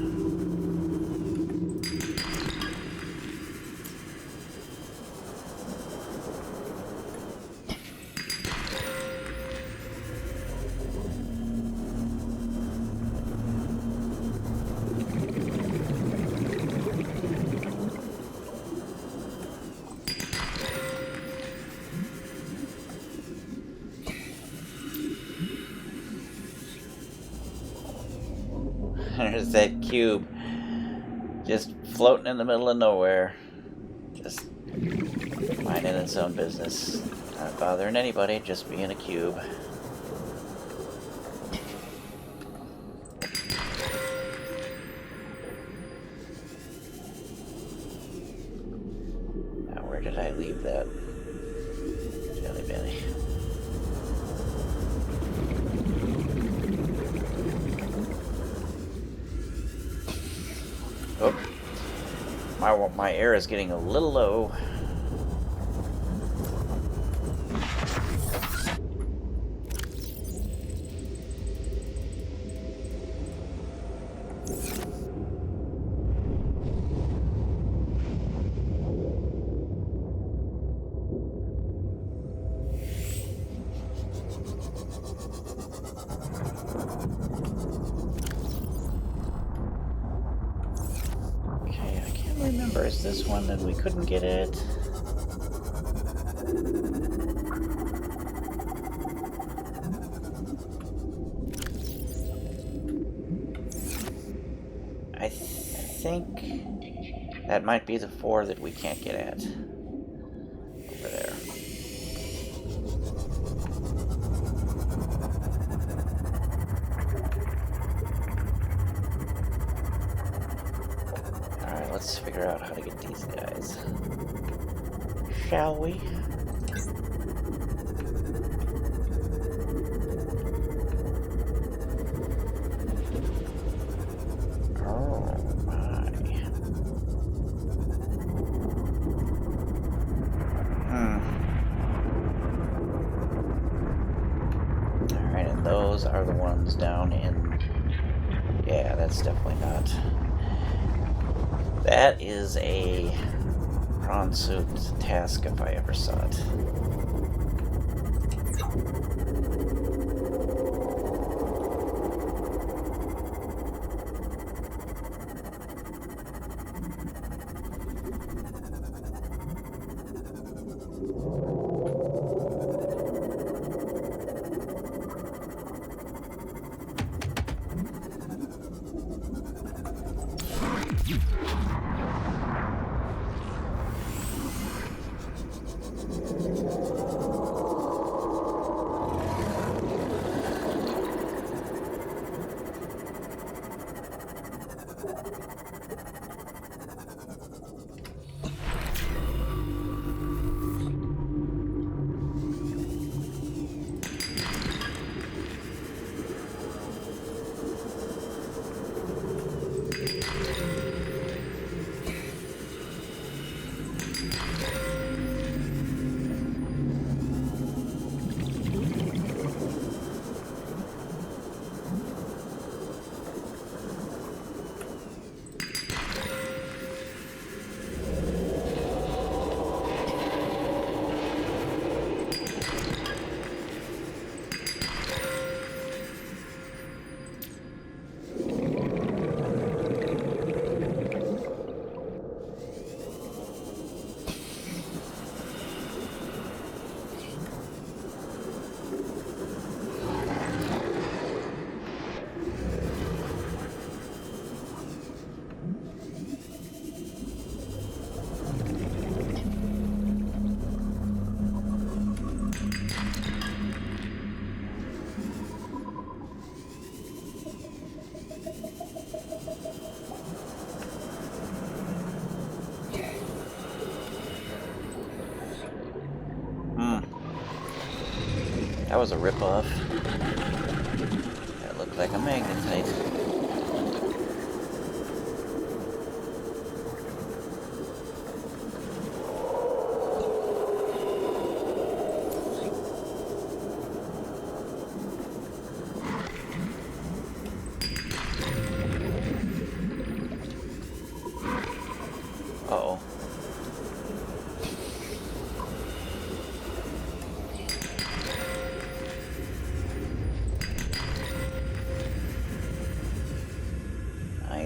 There's that cube, just floating in the middle of nowhere, just minding its own business, not bothering anybody, just being a cube. Now, where did I leave that jelly belly? Oh, my air is getting a little low. Remember, is this one that we couldn't get it? I think that might be the 4 that we can't get at. Over there. Let's figure out how to get these guys. Shall we? Oh my. Alright, and those are the ones down in... Yeah, that's definitely not... That is a prawn suit task if I ever saw it. That was a ripoff. That looked like a magnetite.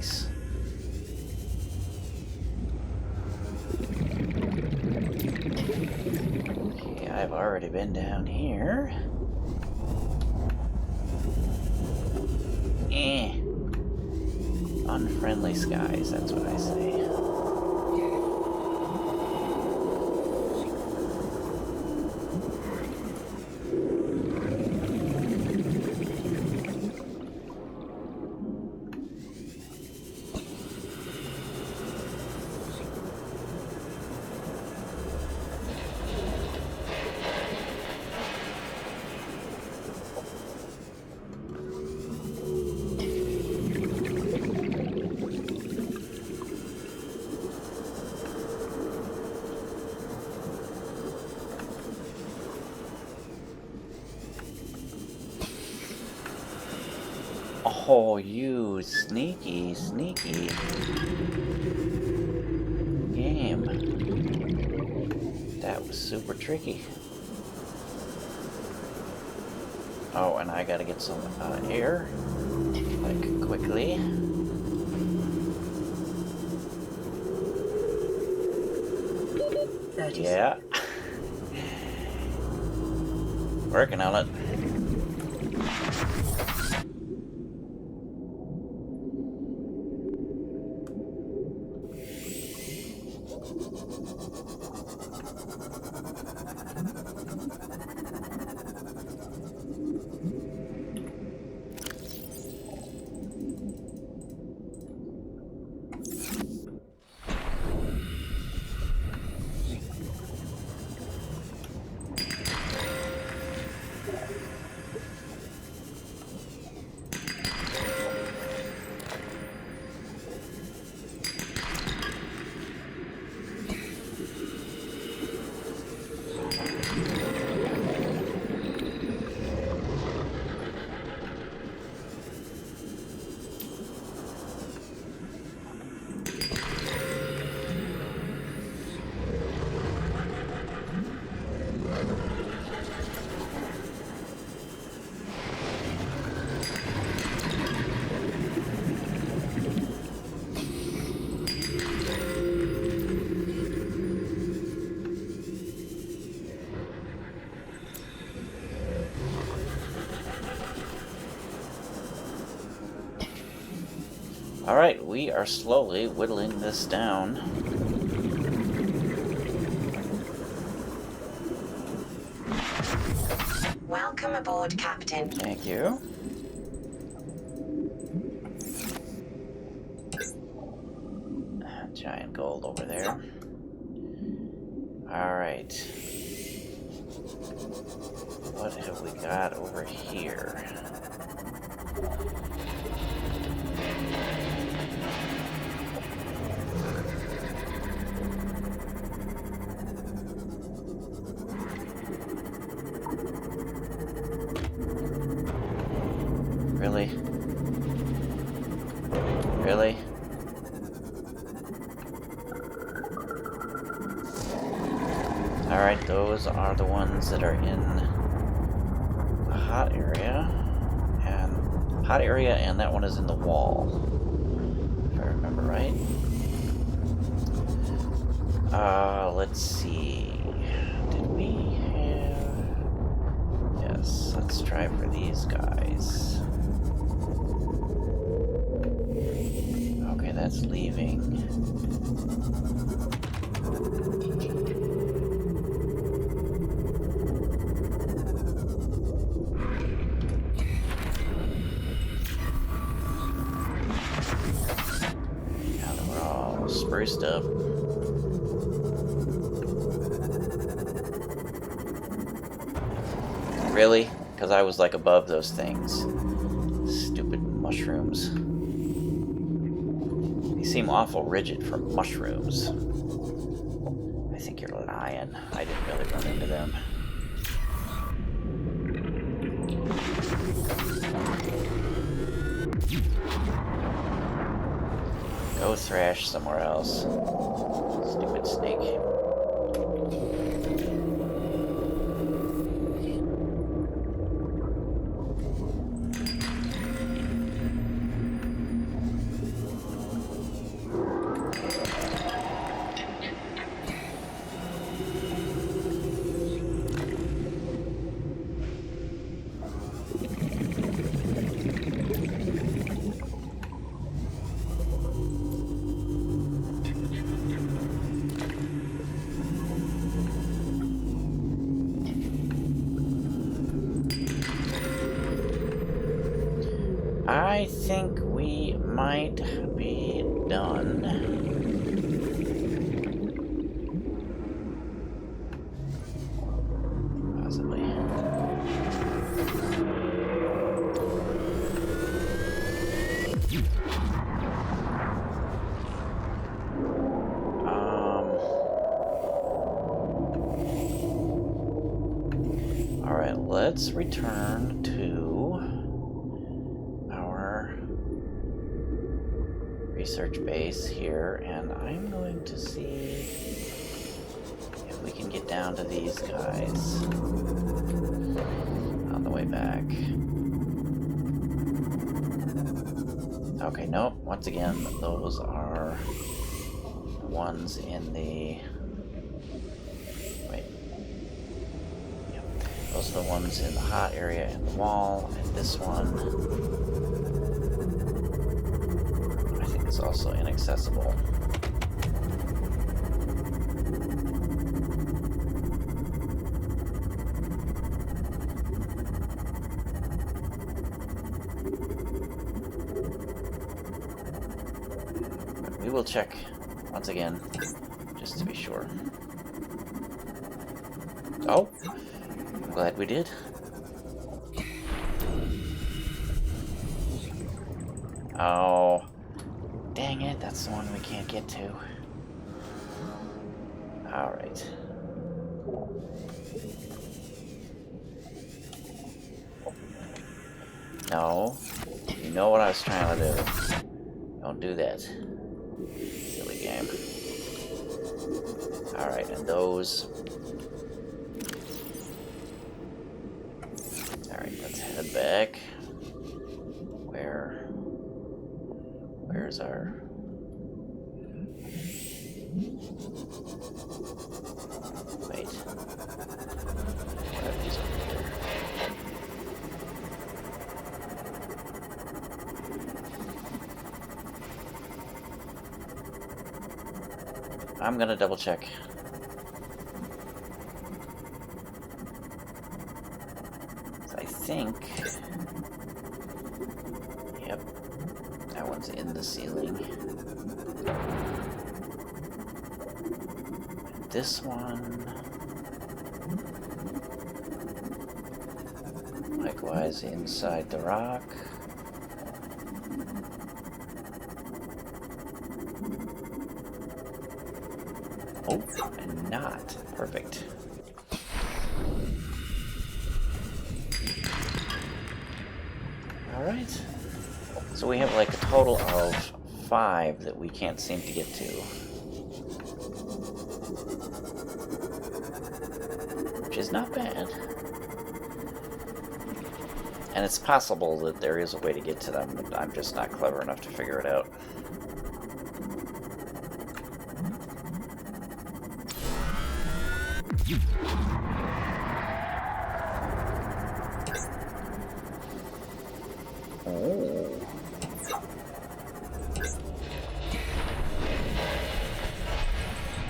Nice. Okay, I've already been down here. Unfriendly skies, that's what I say. Oh, you sneaky, sneaky game. That was super tricky. Oh, and I gotta get some air, like, quickly. Yeah. Working on it. Alright, we are slowly whittling this down. Welcome aboard, Captain. Thank you. Giant gold over there. Alright. What have we got over here? Really? Really? Alright, those are the ones that are in the hot area. And hot area, and that one is in the wall. If I remember right. Let's see. Did we have... Yes, let's try for these guys. Okay, that's leaving. Now that we're all spruced up. Really? Because I was like above those things. Stupid mushrooms. They seem awful rigid for mushrooms. I think you're lying. I didn't really run into them. Go thrash somewhere else. Stupid snake. I think we might be done. Possibly. Alright, let's return to our research base here, and I'm going to see if we can get down to these guys on the way back. Okay, nope. Once again, those are the ones in the... Wait. Yep. Those are the ones in the hot area in the wall, and this one I think is also inaccessible. We will check once again, just to be sure. Oh, I'm glad we did. Oh, dang it, that's the one we can't get to. Alright. No, you know what I was trying to do. Don't do that. Silly game. Alright, and those... Alright, let's head back. Where's our... Wait. What are these over here? I'm gonna double check. I think... Yep. That one's in the ceiling. And this one... Likewise inside the rock. Oh, and not. Perfect. Alright. So we have like a total of 5 that we can't seem to get to. Which is not bad. And it's possible that there is a way to get to them, but I'm just not clever enough to figure it out. Oh.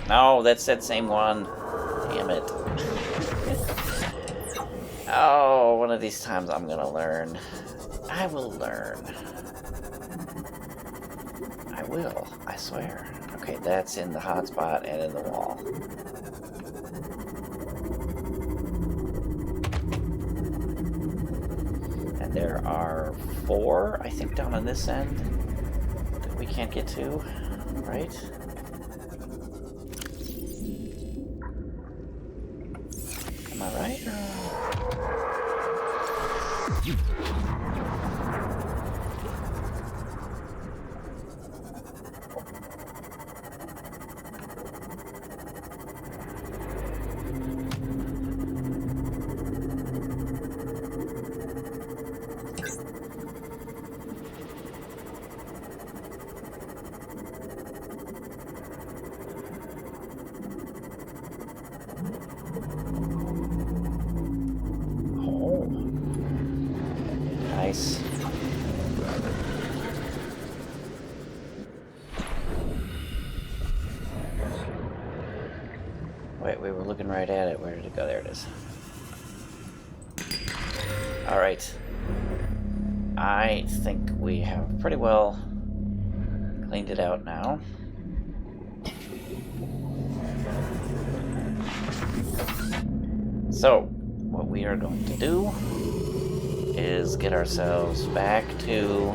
No, that's that same one. Damn it. Oh, one of these times I'm gonna learn. I will learn. I will, I swear. Okay, that's in the hotspot and in the wall. And there are 4, I think, down on this end that we can't get to, right? Am I right? Nice. Wait, we were looking right at it. Where did it go? There it is. Alright. I think we have pretty well cleaned it out now. So, what we are going to do is get ourselves back to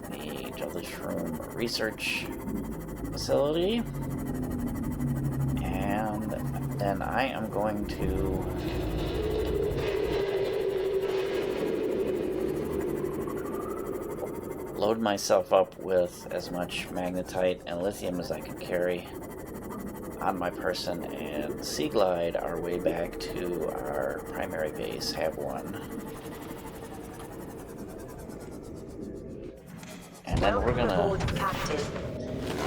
the Jellyshroom Research Facility, and then I am going to load myself up with as much magnetite and lithium as I can carry on my person and Seaglide our way back to our primary base, Hab 1. And then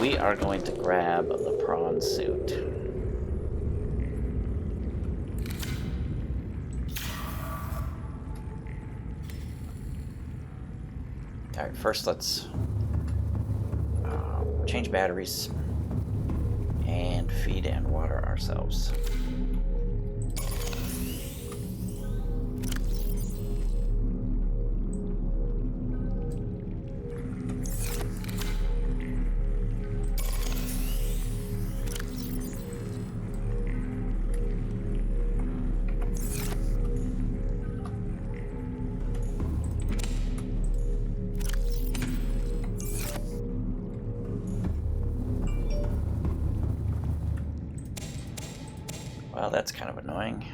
we are going to grab the Prawn suit. Alright, first let's change batteries and feed and water ourselves. Well, that's kind of annoying.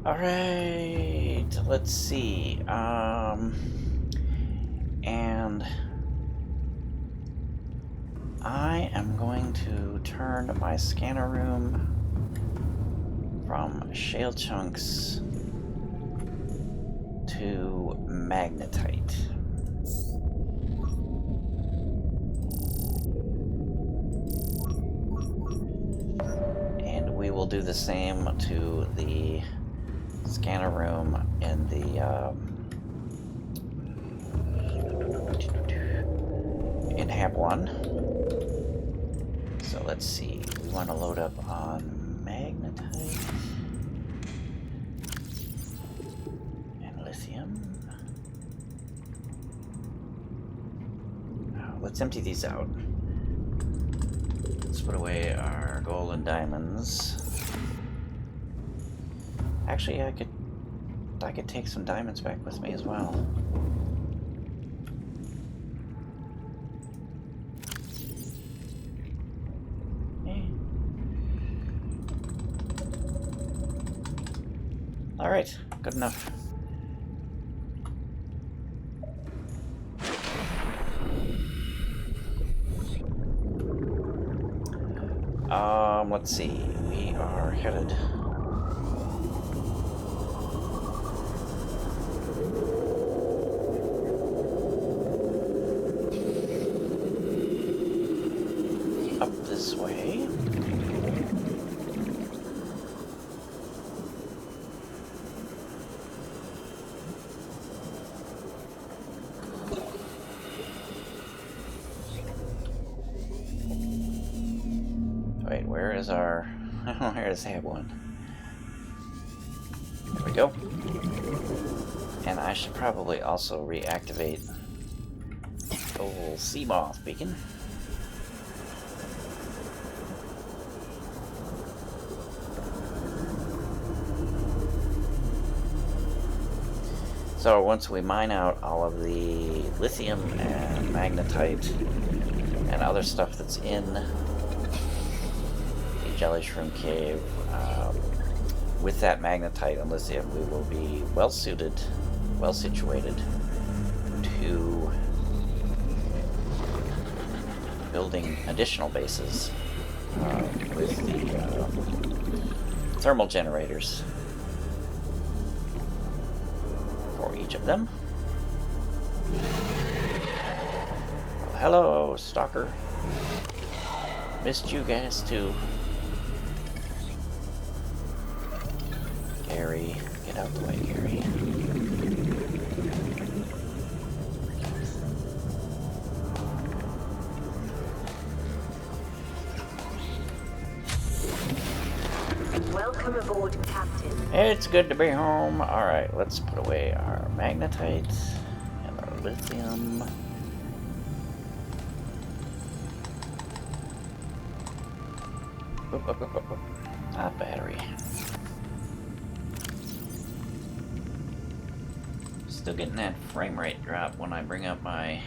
All right, let's see. And I am going to turn my scanner room from shale chunks to magnetite. And we will do the same to the scanner room in the in Hab 1. So let's see, we want to load up on magnetite and lithium. Now, let's empty these out. Let's put away our gold and diamonds. Actually, I could take some diamonds back with me as well. All right, good enough. Let's see. We are headed up this way. Wait, where is our... Where's Hab 1? There we go. And I should probably also reactivate the old Seamoth beacon. So once we mine out all of the lithium and magnetite and other stuff that's in the Jellyshroom Cave, with that magnetite and lithium, we will be well suited, well situated to building additional bases with the thermal generators for each of them. Well, hello, stalker. Missed you guys too. Gary, get out the way, Gary. Welcome aboard, Captain. It's good to be home. Alright, let's put away our magnetite and our lithium. Oop. Ah, battery. Still getting that frame rate drop when I bring up my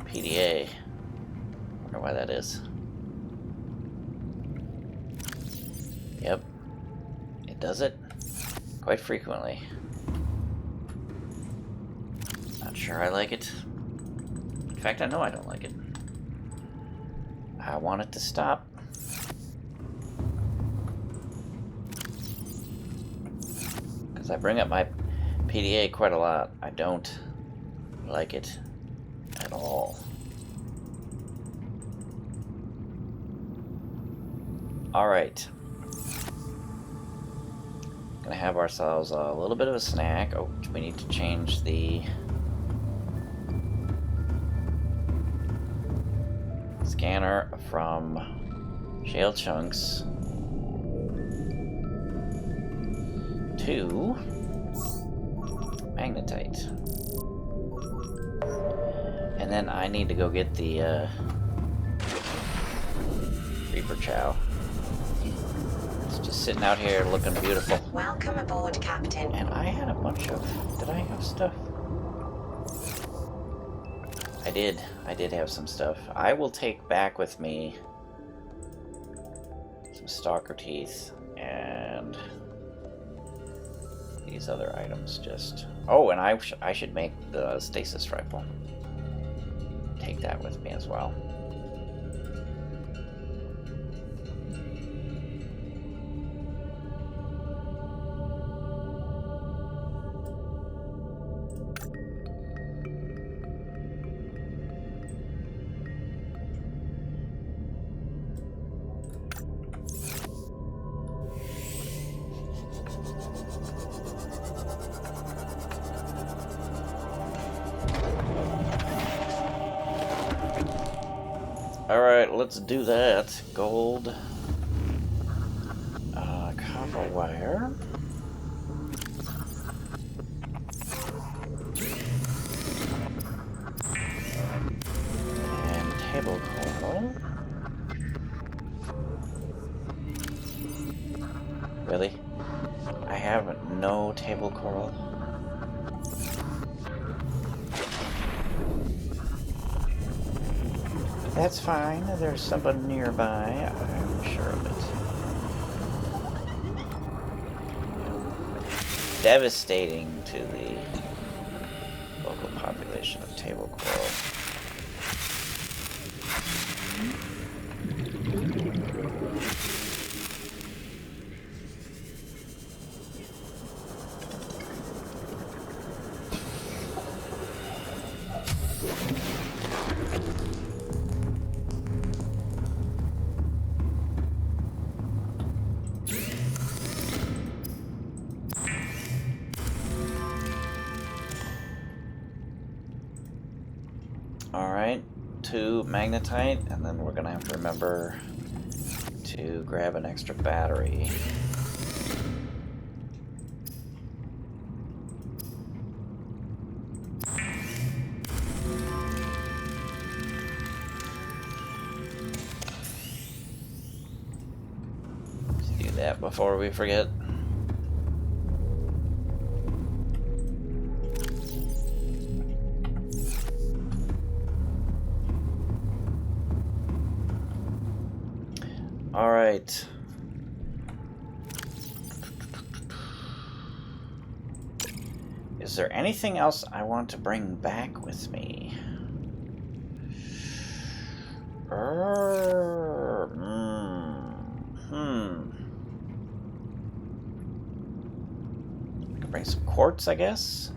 PDA. Wonder why that is. Yep, it does it quite frequently. Not sure I like it. In fact, I know I don't like it. I want it to stop. Because I bring up my PDA quite a lot. I don't like it at all. Alright. Gonna have ourselves a little bit of a snack. Oh, we need to change the scanner from shale chunks to magnetite. And then I need to go get the Reaper Chow. It's just sitting out here looking beautiful. Welcome aboard, Captain. And I had a bunch of... Did I have stuff? I did. I did have some stuff. I will take back with me some stalker teeth and these other items just... Oh, and I should make the stasis rifle. Take that with me as well. Alright, let's do that. Gold. Copper wire. And table coral. Really? I have no table coral. That's fine. There's someone nearby. I'm sure of it. Devastating to the local population of table coral. Alright, 2 magnetite, and then we're gonna have to remember to grab an extra battery. Let's do that before we forget. All right. Is there anything else I want to bring back with me? I can bring some quartz, I guess.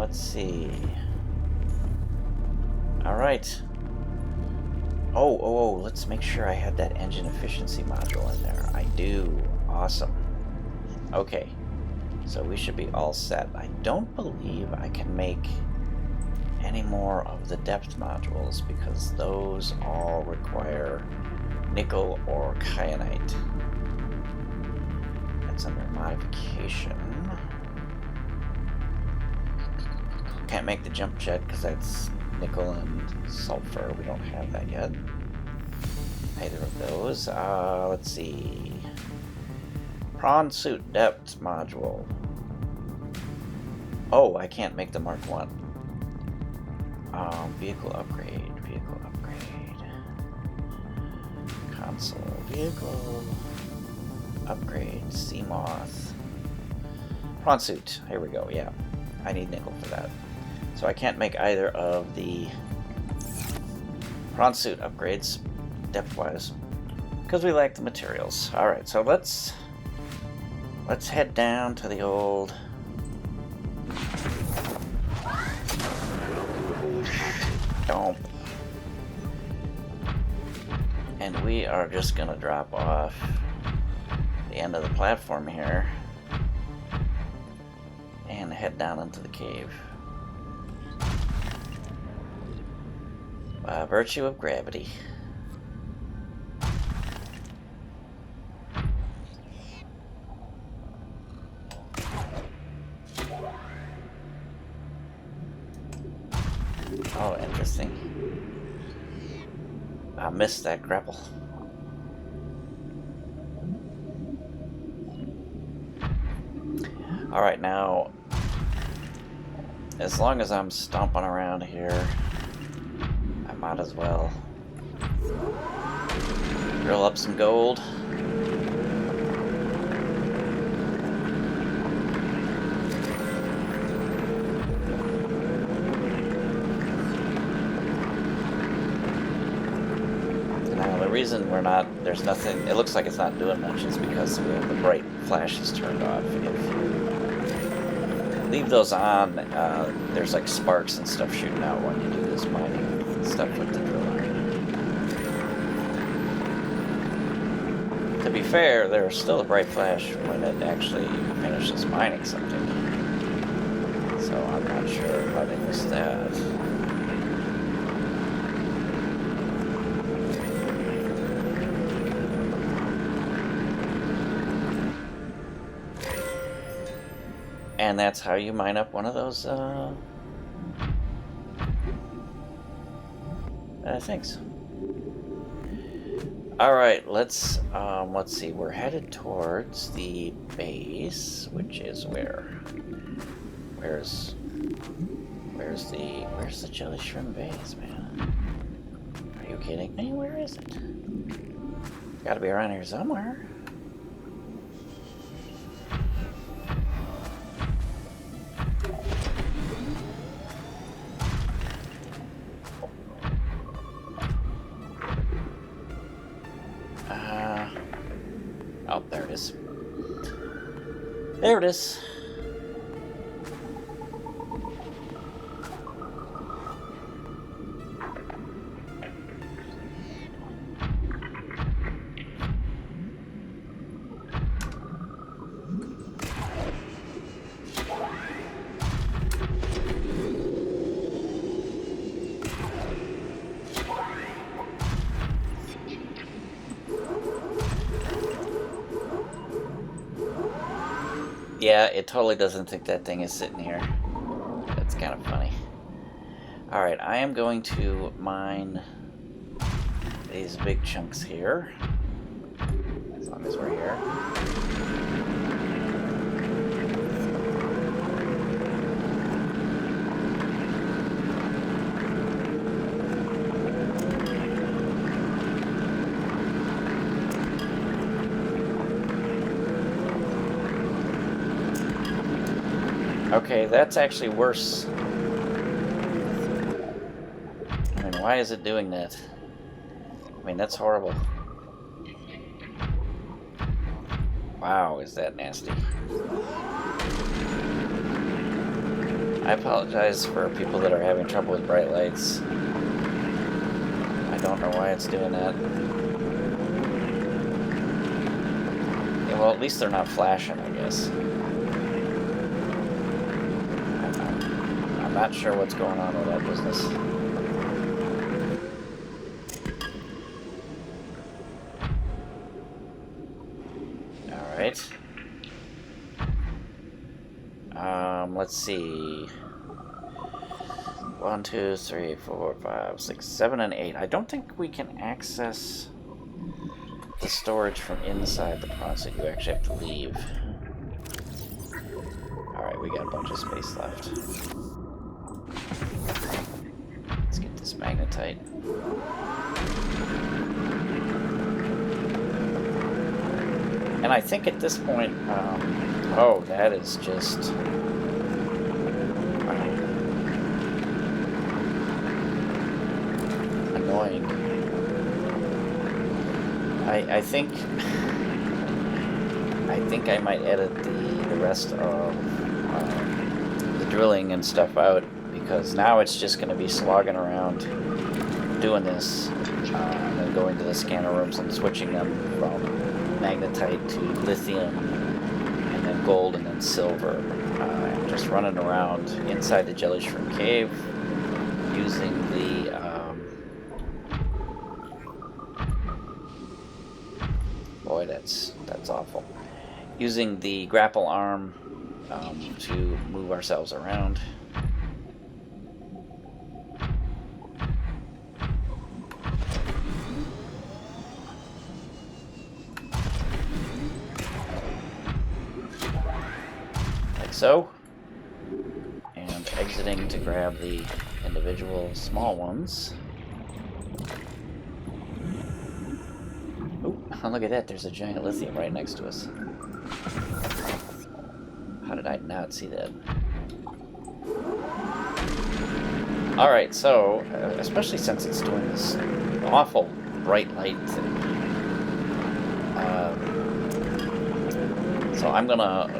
Let's see. Alright. Oh, let's make sure I had that engine efficiency module in there. I do. Awesome. Okay. So we should be all set. I don't believe I can make any more of the depth modules because those all require nickel or kyanite. That's under modification. Can't make the jump jet because that's nickel and sulfur. We don't have that yet. Either of those. Let's see. Prawn suit depth module. Oh, I can't make the Mark 1. Vehicle upgrade. Console. Vehicle upgrade. Seamoth. Prawn suit. Here we go, yeah. I need nickel for that. So I can't make either of the prawn suit upgrades, depth-wise, because we lack the materials. Alright, so let's head down to the old dome. And we are just gonna drop off the end of the platform here and head down into the cave. By virtue of gravity. Oh, interesting. I missed that grapple. Alright, now, as long as I'm stomping around here, I might as well drill up some gold. Now, the reason there's nothing, it looks like it's not doing much is because we have the bright flashes turned off. If you leave those on, there's like sparks and stuff shooting out when you do this mining stuff with the driller. To be fair, there's still a bright flash when it actually finishes mining something. So I'm not sure how they missed that. And that's how you mine up one of those things. All right, let's see. We're headed towards the base, which is where? Where's the Jellyshroom base, man? Are you kidding me? Where is it? Got to be around here somewhere. Oh, there it is. There it is. Yeah, it totally doesn't think that thing is sitting here. That's kind of funny. Alright, I am going to mine these big chunks here. As long as we're here. Okay, that's actually worse. I mean, why is it doing that? I mean, that's horrible. Wow, is that nasty. I apologize for people that are having trouble with bright lights. I don't know why it's doing that. Yeah, well, at least they're not flashing, I guess. I'm not sure what's going on with that business. Alright. Let's see. 1, 2, 3, 4, 5, 6, 7, and 8. I don't think we can access the storage from inside the prawn suit. You actually have to leave. Alright, we got a bunch of space left. Let's get this magnetite. And I think at this point, oh, that is just... annoying. I think I might edit the rest of the drilling and stuff out, because now it's just going to be slogging around doing this, and then going to the scanner rooms and switching them from magnetite to lithium, and then gold, and then silver. And just running around inside the Jellyshroom cave using the boy, that's awful. Using the grapple arm to move ourselves around. Like so. And exiting to grab the individual small ones. Oh, look at that, there's a giant lithium right next to us. How did I not see that? Alright, so, especially since it's doing this awful bright light thing. So I'm gonna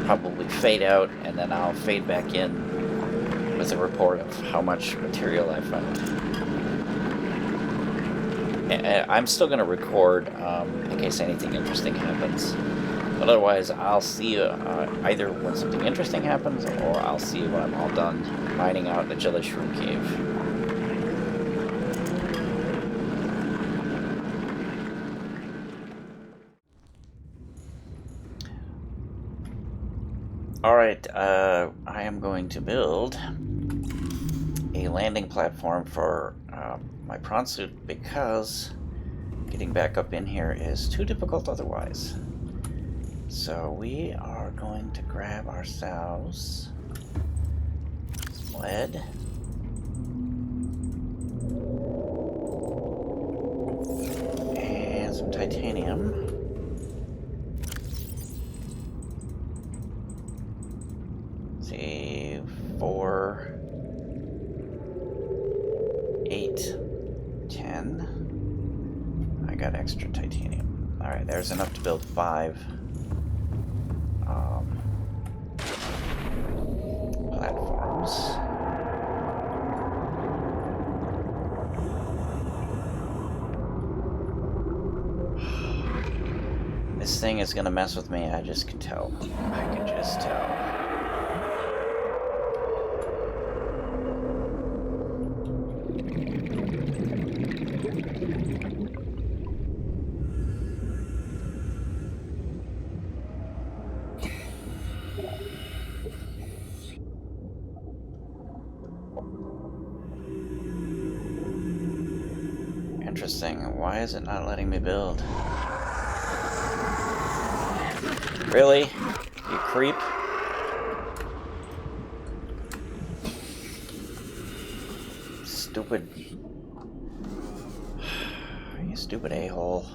probably fade out, and then I'll fade back in with a report of how much material I found. I'm still going to record in case anything interesting happens. But otherwise, I'll see you either when something interesting happens, or I'll see you when I'm all done mining out the Jellyshroom cave. Alright, I am going to build a landing platform for my prawn suit, because getting back up in here is too difficult otherwise. So we are going to grab ourselves some lead. And some titanium. Let's see, 4, 8, 10. I got extra titanium. Alright, there's enough to build 5 platforms. This thing is gonna mess with me, I just can tell. I can just tell. Interesting. Why is it not letting me build? Really? You creep? Stupid. You stupid a-hole.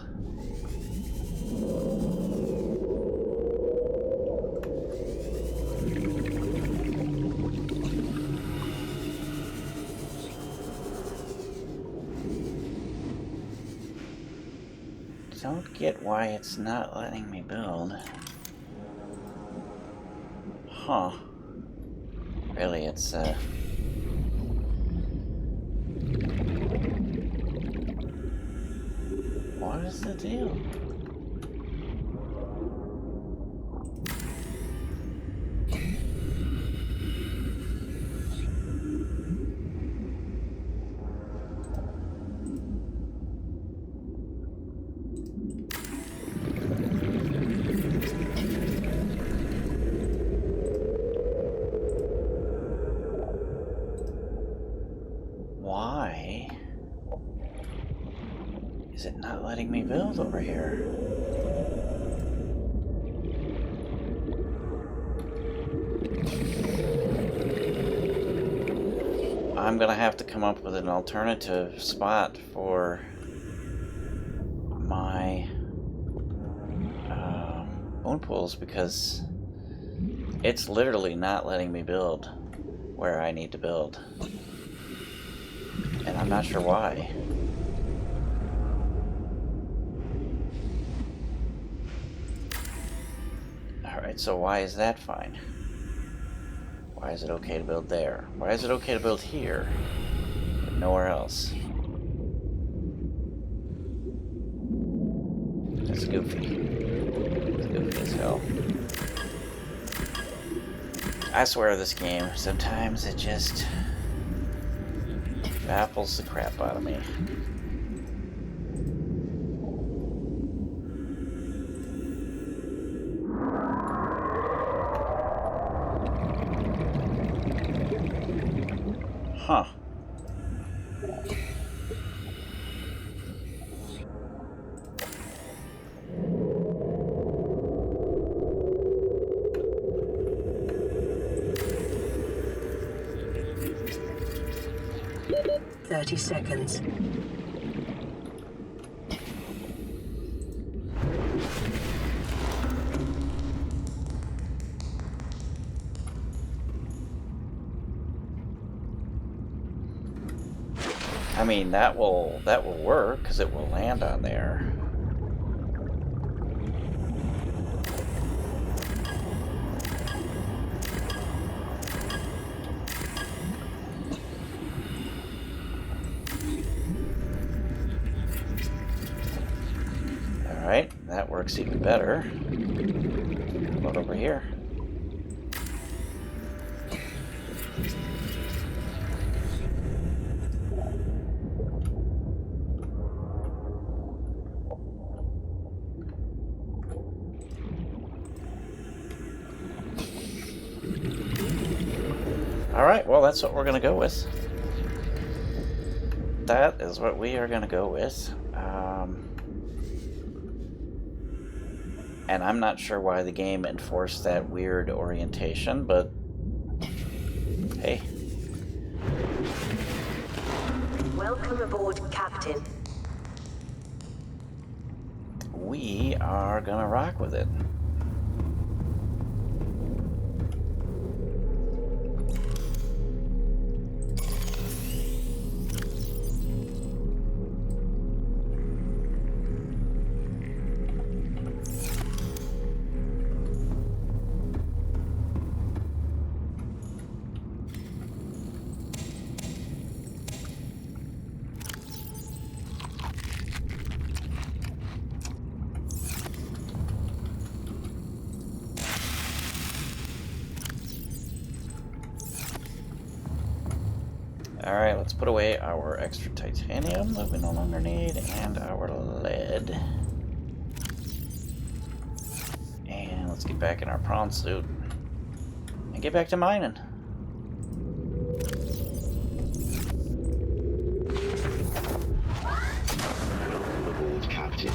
Don't get why it's not letting me build. Huh. Really, it's what is the deal? Why is it not letting me build over here? I'm gonna have to come up with an alternative spot for my moon pools, because it's literally not letting me build where I need to build. And I'm not sure why. Alright, so why is that fine? Why is it okay to build there? Why is it okay to build here, but nowhere else? That's goofy. It's goofy as hell. I swear this game, sometimes it just baffles the crap out of me. Huh. Seconds. I mean, that will work, because it will land on there. Alright, that works even better. How about over here? Alright, well, that's what we're going to go with. That is what we are going to go with. And I'm not sure why the game enforced that weird orientation, but hey. Welcome aboard, Captain. We are going to rock with it. Alright, let's put away our extra titanium that we no longer need, and our lead. And let's get back in our prawn suit and get back to mining. Aboard, Captain.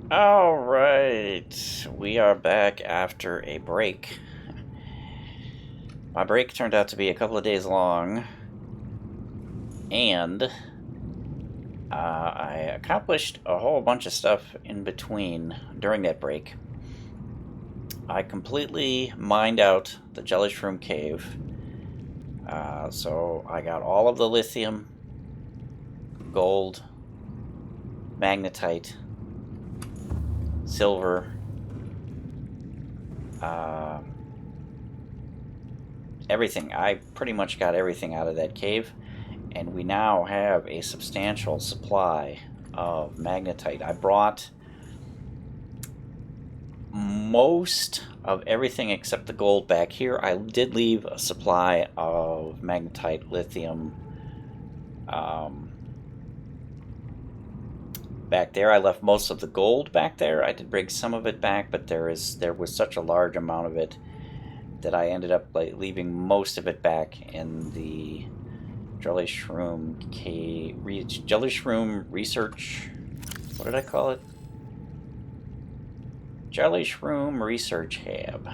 Alright, we are back after a break. My break turned out to be a couple of days long, and I accomplished a whole bunch of stuff in between during that break. I completely mined out the Jellyshroom cave. So I got all of the lithium, gold, magnetite, silver, everything. I pretty much got everything out of that cave, and we now have a substantial supply of magnetite. I brought most of everything except the gold back here. I did leave a supply of magnetite, lithium, back there. I left most of the gold back there. I did bring some of it back, but there was such a large amount of it that I ended up leaving most of it back in the Jellyshroom Research. What did I call it? Jellyshroom Research Hab.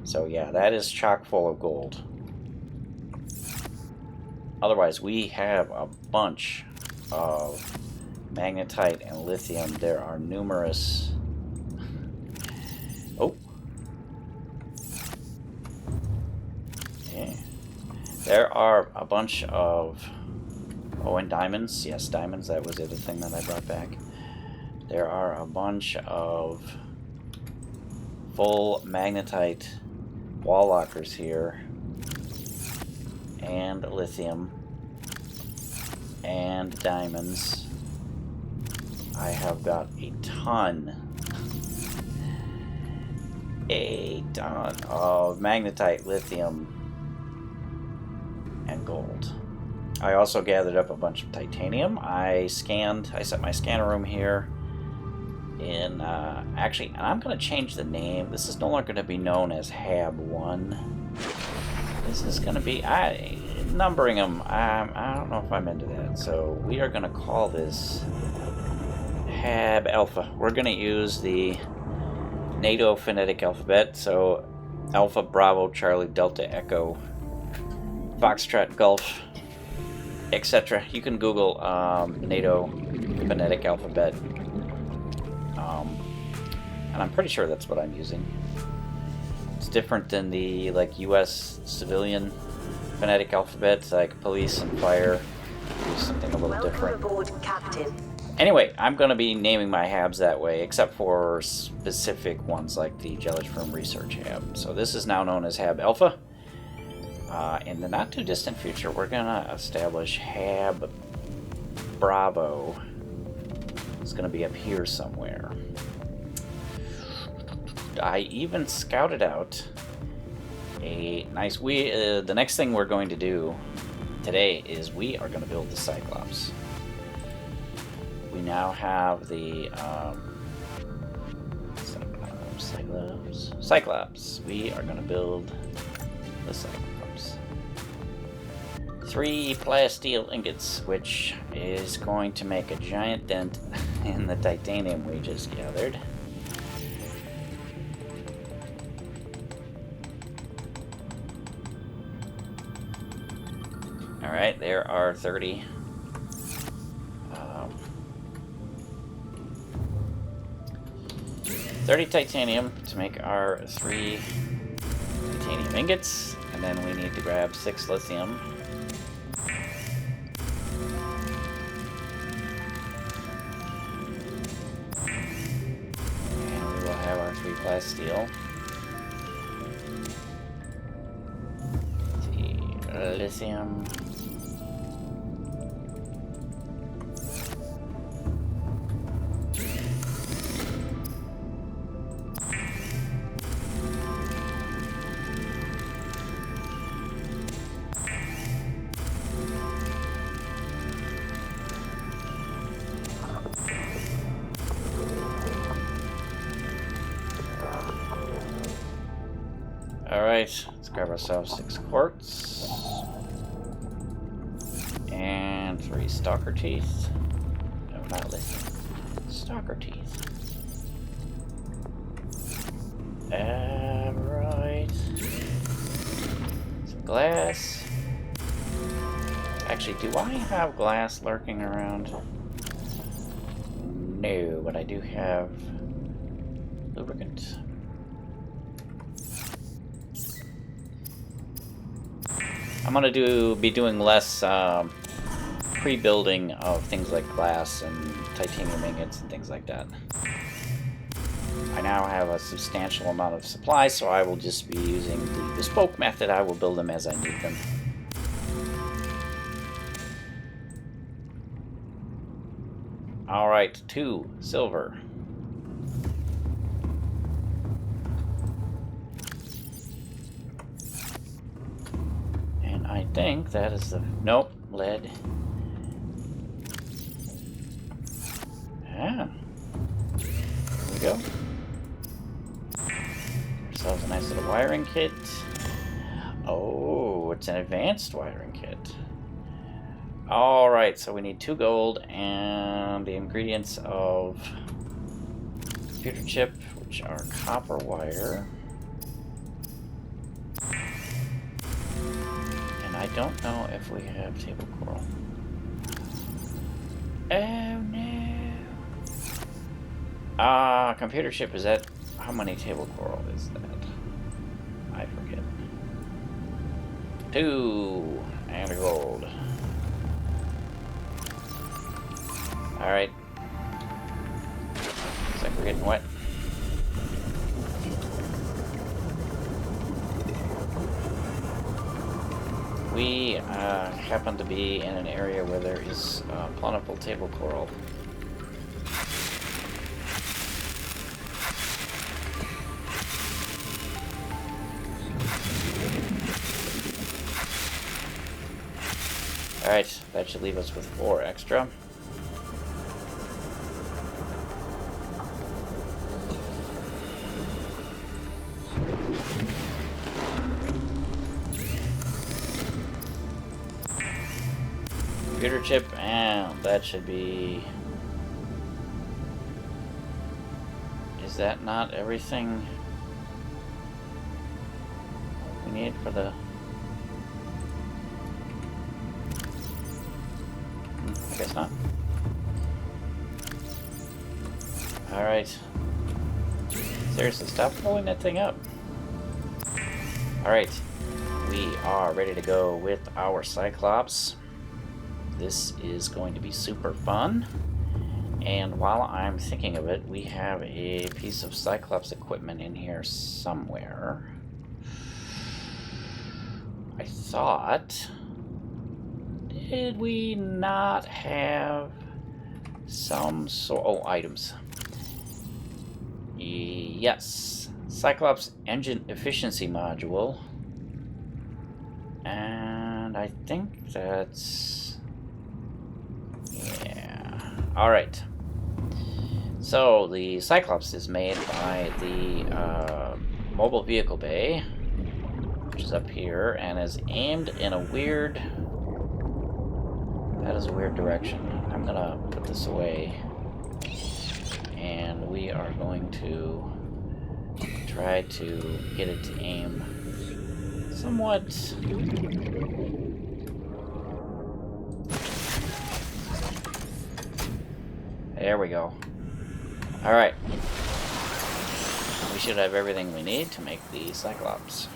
So yeah, that is chock full of gold. Otherwise, we have a bunch of magnetite and lithium. There are numerous... Oh. Yeah. There are a bunch of... Oh, and diamonds. Yes, diamonds. That was the other thing that I brought back. There are a bunch of full magnetite wall lockers here. And lithium. And diamonds. I have got a ton of magnetite, lithium, and gold. I also gathered up a bunch of titanium. I set my scanner room here in, actually, and I'm going to change the name. This is no longer going to be known as Hab 1. This is going to be, numbering them, I don't know if I'm into that. So we are going to call this Hab Alpha. We're going to use the NATO phonetic alphabet. So Alpha, Bravo, Charlie, Delta, Echo, Foxtrot, Gulf, etc. You can Google NATO phonetic alphabet. And I'm pretty sure that's what I'm using. It's different than the US civilian phonetic alphabet, like police and fire. Use something a little different. Welcome aboard, Captain. Anyway, I'm going to be naming my Habs that way, except for specific ones like the Jellyshroom Research Hab. So this is now known as Hab Alpha. In the not too distant future, we're going to establish Hab Bravo. It's going to be up here somewhere. I even scouted out a nice... the next thing we're going to do today is we are going to build the Cyclops. We now have the Cyclops. We are going to build the Cyclops. 3 plasteel ingots, which is going to make a giant dent in the titanium we just gathered. Alright, there are 30. 30 titanium to make our 3 titanium ingots, and then we need to grab 6 lithium. And we will have our 3 plasteel. The lithium. Alright, let's grab ourselves 6 quartz. And 3 stalker teeth. No, not lithium. Stalker teeth. Right. Some glass. Actually, do I have glass lurking around? No, but I do have lubricant. I'm gonna be doing less pre-building of things like glass and titanium ingots and things like that. I now have a substantial amount of supplies, so I will just be using the bespoke method. I will build them as I need them. Alright, 2 silver. And I think that is the... Nope, lead. Ah. There we go. Ourselves a nice little wiring kit. Oh, it's an advanced wiring kit. Alright, so we need 2 gold and the ingredients of computer chip, which are copper wire. And I don't know if we have table coral. Oh no! Computer chip, is that... How many table coral is that? I forget. 2 and a gold. Alright. Looks like we're getting wet. We happen to be in an area where there is plentiful table coral. Alright, that should leave us with 4 extra. Computer chip, and that should be... Is that not everything we need for the... I guess not. Alright. Seriously, stop pulling that thing up. Alright. We are ready to go with our Cyclops. This is going to be super fun. And while I'm thinking of it, we have a piece of Cyclops equipment in here somewhere. I thought... Did we not have some sort... Oh, items. Yes. Cyclops engine efficiency module. And I think that's... Yeah. Alright. So, the Cyclops is made by the mobile vehicle bay, which is up here, and is aimed in a weird... That is a weird direction. I'm gonna put this away, and we are going to try to get it to aim somewhat... There we go. Alright. We should have everything we need to make the Cyclops.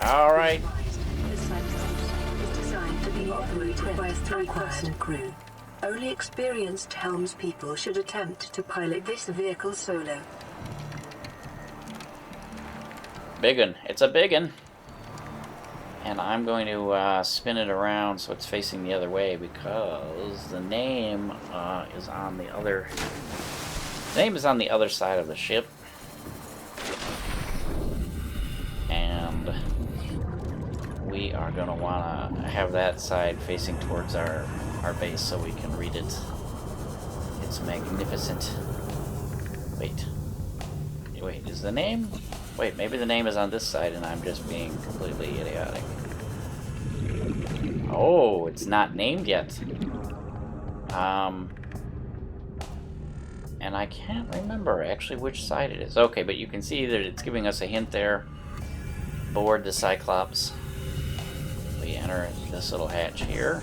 Alright. The Cyclops is designed to be operated by a 3-person crew. Only experienced helmspeople should attempt to pilot this vehicle solo. Biggin. It's a biggin. And I'm going to spin it around so it's facing the other way because the name is on the other... The name is on the other side of the ship. And we are going to want to have that side facing towards our base so we can read it. It's magnificent. Wait, is the name... Wait, maybe the name is on this side and I'm just being completely idiotic. Oh, it's not named yet. And I can't remember actually which side it is. Okay, but you can see that it's giving us a hint there. Board the Cyclops. We enter this little hatch here.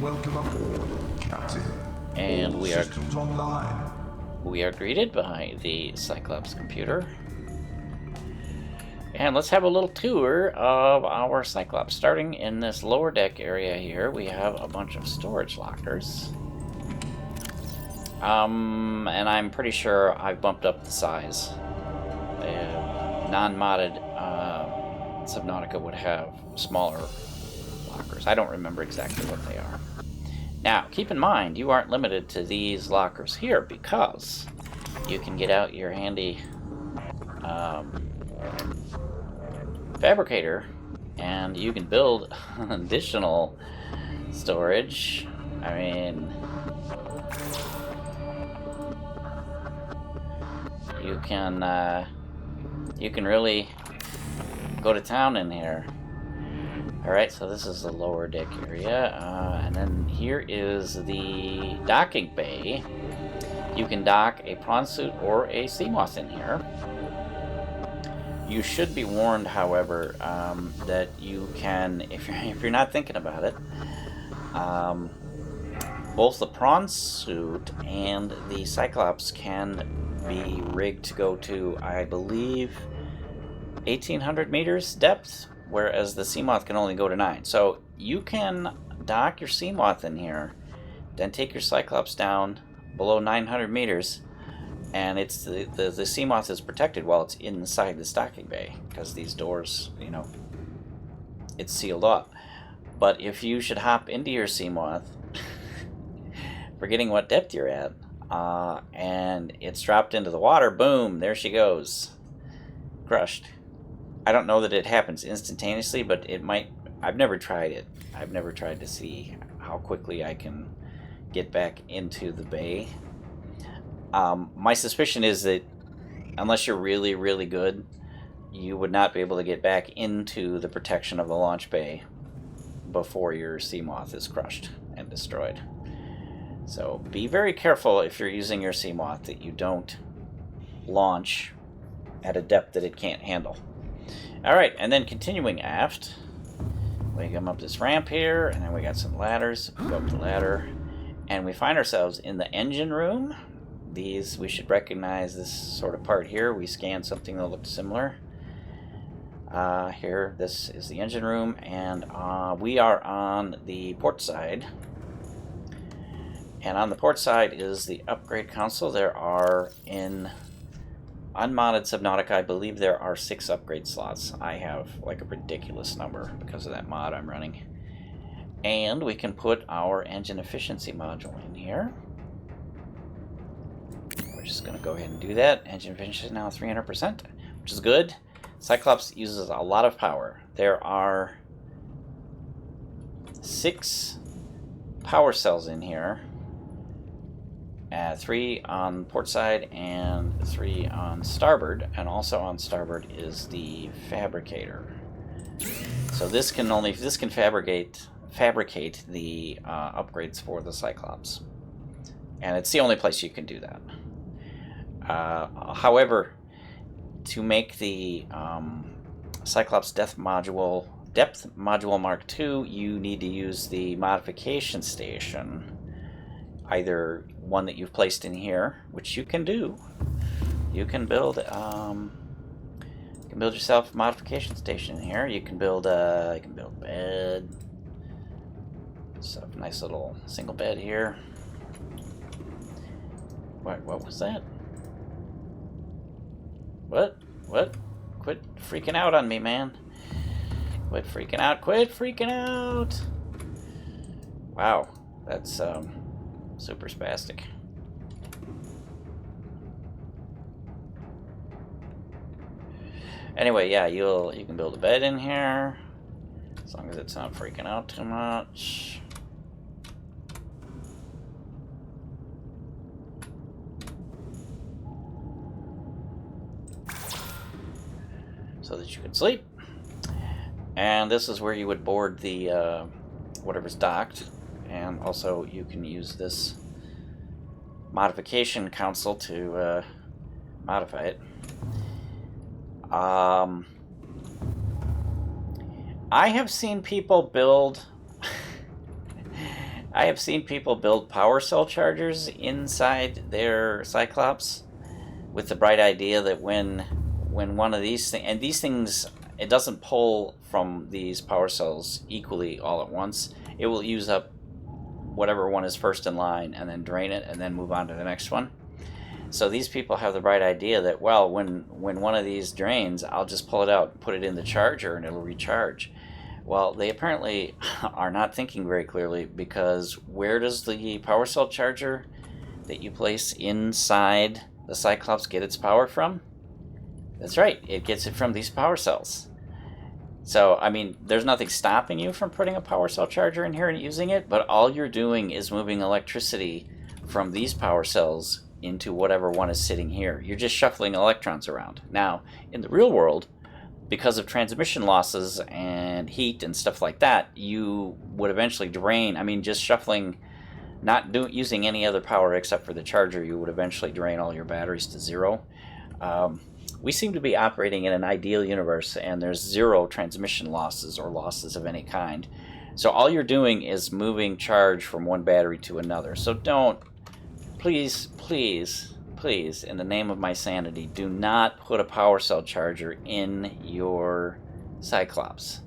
Welcome aboard, Captain. And All we are... systems online. We are greeted by the Cyclops computer. And let's have a little tour of our Cyclops. Starting in this lower deck area here, we have a bunch of storage lockers. And I'm pretty sure I've bumped up the size. Non-modded Subnautica would have smaller lockers. I don't remember exactly what they are. Now, keep in mind, you aren't limited to these lockers here, because you can get out your handy fabricator, and you can build additional storage. I mean, you can really go to town in here. Alright, so this is the lower deck area, and then here is the docking bay. You can dock a prawn suit or a Seamoth in here. You should be warned, however, that you can, if you're not thinking about it, both the prawn suit and the Cyclops can be rigged to go to, I believe, 1,800 meters depth, whereas the Seamoth can only go to 9. So you can dock your Seamoth in here, then take your Cyclops down below 900 meters, and it's the Seamoth is protected while it's inside the docking bay, because these doors, you know, it's sealed up. But if you should hop into your Seamoth, forgetting what depth you're at, and it's dropped into the water, boom, there she goes. Crushed. I don't know that it happens instantaneously, but it might. I've never tried it. I've never tried to see how quickly I can get back into the bay. My suspicion is that unless you're really, really good, you would not be able to get back into the protection of the launch bay before your Seamoth is crushed and destroyed. So be very careful if you're using your Seamoth that you don't launch at a depth that it can't handle. Alright, and then continuing aft, we come up this ramp here, and then we got some ladders. We go up the ladder, and we find ourselves in the engine room. These, we should recognize this sort of part here. We scanned something that looked similar. Here, this is the engine room, and we are on the port side. And on the port side is the upgrade console. There are, in unmodded Subnautica, I believe there are 6 upgrade slots. I have like a ridiculous number because of that mod I'm running. And we can put our engine efficiency module in here. We're just going to go ahead and do that. Engine efficiency is now 300%, which is good. Cyclops uses a lot of power. There are 6 power cells in here. 3 on port side and 3 on starboard, and also on starboard is the fabricator. So this can fabricate the upgrades for the Cyclops, and it's the only place you can do that. However, to make the Cyclops depth module Mark II, you need to use the modification station. Either one that you've placed in here, which you can do. You can build yourself a modification station in here. You can build a bed. So nice little single bed here. What was that? What? Quit freaking out on me, man. Quit freaking out. Wow, that's super spastic. Anyway, yeah, you can build a bed in here as long as it's not freaking out too much. So that you can sleep. And this is where you would board the whatever's docked. And also you can use this modification console to modify it. I have seen people build power cell chargers inside their Cyclops with the bright idea that when one of these things, and these things it doesn't pull from these power cells equally all at once. It will use up whatever one is first in line and then drain it and then move on to the next one. So these people have the bright idea that, well, when one of these drains, I'll just pull it out, put it in the charger, and it'll recharge. Well, they apparently are not thinking very clearly, because where does the power cell charger that you place inside the Cyclops get its power from? That's right, it gets it from these power cells. So, I mean, there's nothing stopping you from putting a power cell charger in here and using it, but all you're doing is moving electricity from these power cells into whatever one is sitting here. You're just shuffling electrons around. Now, in the real world, because of transmission losses and heat and stuff like that, you would eventually drain. I mean, just shuffling, not using any other power except for the charger, you would eventually drain all your batteries to zero. We seem to be operating in an ideal universe, and there's zero transmission losses or losses of any kind. So all you're doing is moving charge from one battery to another. So don't, please, in the name of my sanity, do not put a power cell charger in your Cyclops.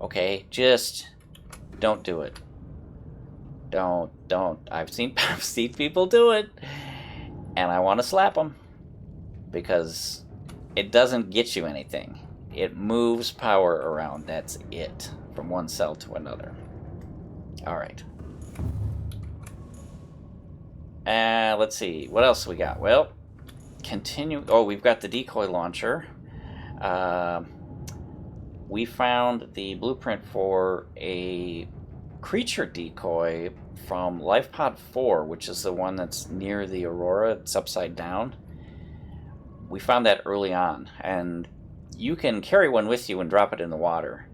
Okay? Just don't do it. Don't. I've seen people do it, and I want to slap them, because it doesn't get you anything. It moves power around. That's it. From one cell to another. Alright. Let's see. What else we got? Well, we've got the decoy launcher. We found the blueprint for a creature decoy from LifePod 4, which is the one that's near the Aurora. It's upside down. We found that early on, and you can carry one with you and drop it in the water.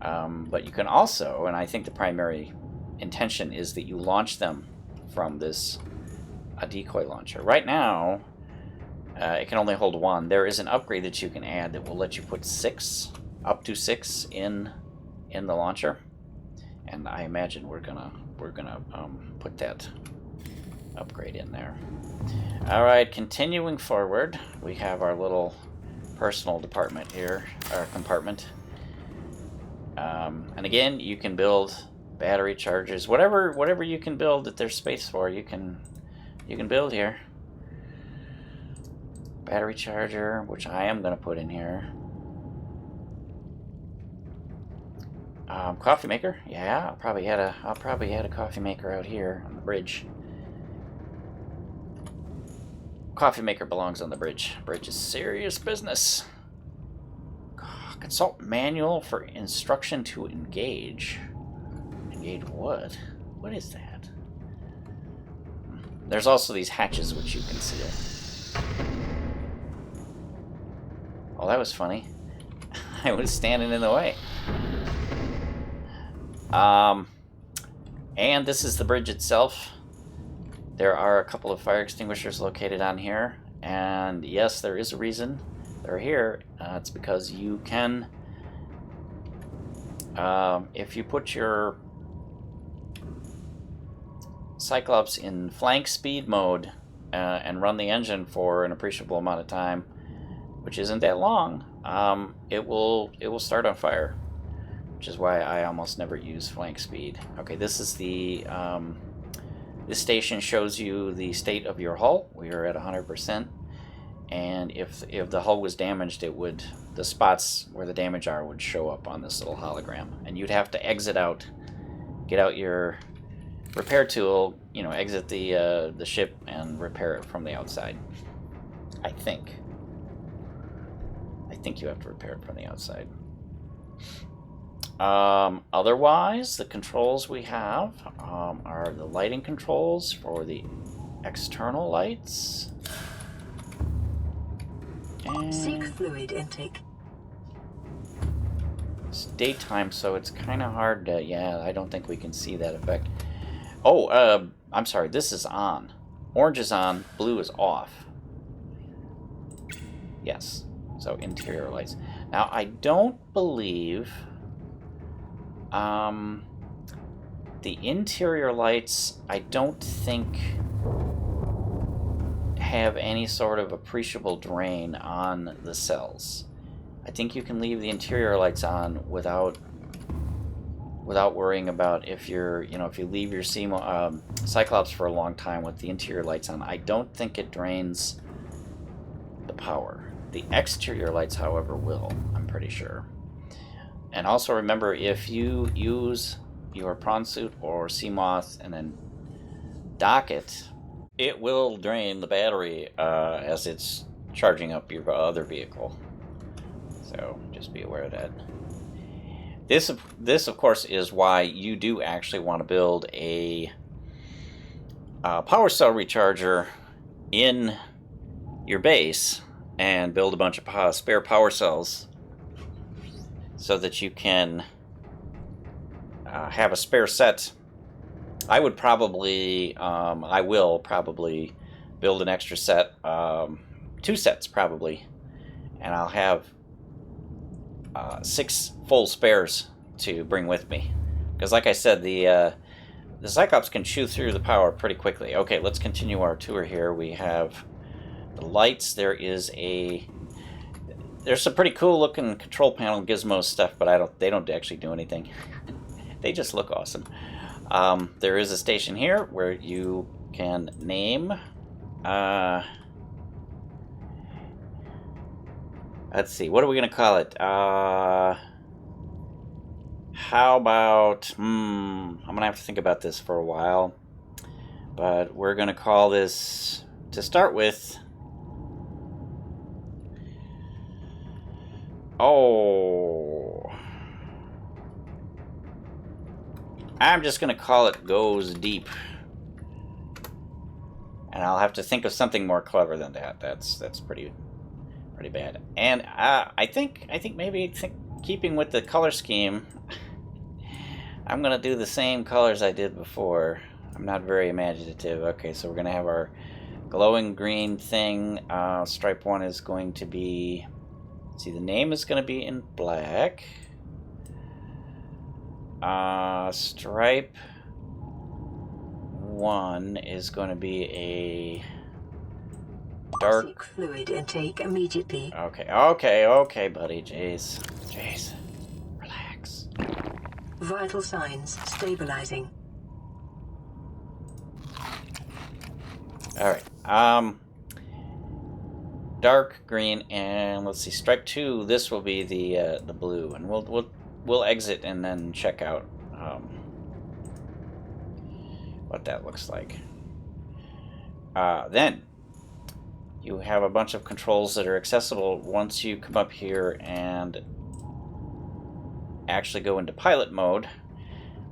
But you can also, and I think the primary intention is that you launch them from this decoy launcher. Right now, it can only hold one. There is an upgrade that you can add that will let you put up to six in the launcher, and I imagine we're gonna put that upgrade in there. All right, continuing forward, we have our little personal department here, our compartment. And again, you can build battery chargers, whatever you can build that there's space for. You can build here. Battery charger, which I am going to put in here. Coffee maker, yeah, I'll probably had a coffee maker out here on the bridge. Coffee maker belongs on the bridge. Bridge is serious business. Consult manual for instruction to engage. Engage what? What is that? There's also these hatches which you can seal. Oh, that was funny. I was standing in the way. And this is the bridge itself. There are a couple of fire extinguishers located on here, and yes, there is a reason they're here. It's because you can, if you put your Cyclops in flank speed mode and run the engine for an appreciable amount of time, which isn't that long, it will start on fire, which is why I almost never use flank speed. Okay, this is the this station shows you the state of your hull. We are at 100%, and if the hull was damaged, the spots where the damage are would show up on this little hologram, and you'd have to exit out, get out your repair tool, exit the ship and repair it from the outside. I think you have to repair it from the outside. Otherwise, the controls we have are the lighting controls for the external lights. And Seek fluid intake. it's daytime, so it's kind of hard to... Yeah, I don't think we can see that effect. Oh, I'm sorry, this is on. Orange is on, blue is off. Yes, so interior lights. Now, I don't believe... the interior lights, I don't think, have any sort of appreciable drain on the cells. I think you can leave the interior lights on without worrying about if you're, if you leave your Cyclops for a long time with the interior lights on. I don't think it drains the power. The exterior lights, however, will. I'm pretty sure. And also remember, if you use your prawn suit or Seamoth and then dock it, it will drain the battery as it's charging up your other vehicle. So just be aware of that. This of course, is why you do actually want to build a power cell recharger in your base and build a bunch of spare power cells so that you can have a spare set. I will probably build an extra set, 2 sets probably, and I'll have 6 full spares to bring with me. Because like I said, the Cyclops can chew through the power pretty quickly. Okay, let's continue our tour here. We have the lights. There's some pretty cool looking control panel gizmo stuff, but they don't actually do anything. They just look awesome. There is a station here where you can name. Let's see, what are we going to call it? How about... I'm going to have to think about this for a while. But we're going to call this, to start with... Oh... I'm just going to call it Goes Deep. And I'll have to think of something more clever than that. That's pretty bad. And I think maybe keeping with the color scheme, I'm going to do the same colors I did before. I'm not very imaginative. Okay, so we're going to have our glowing green thing. Stripe 1 is going to be... See, the name is going to be in black. Stripe 1 is going to be a dark... Seek fluid intake immediately. Okay, buddy. Jeez. Relax. Vital signs stabilizing. Alright. Dark green, and let's see, stripe 2, this will be the blue, and we'll exit and then check out what that looks like. Then you have a bunch of controls that are accessible once you come up here and actually go into pilot mode.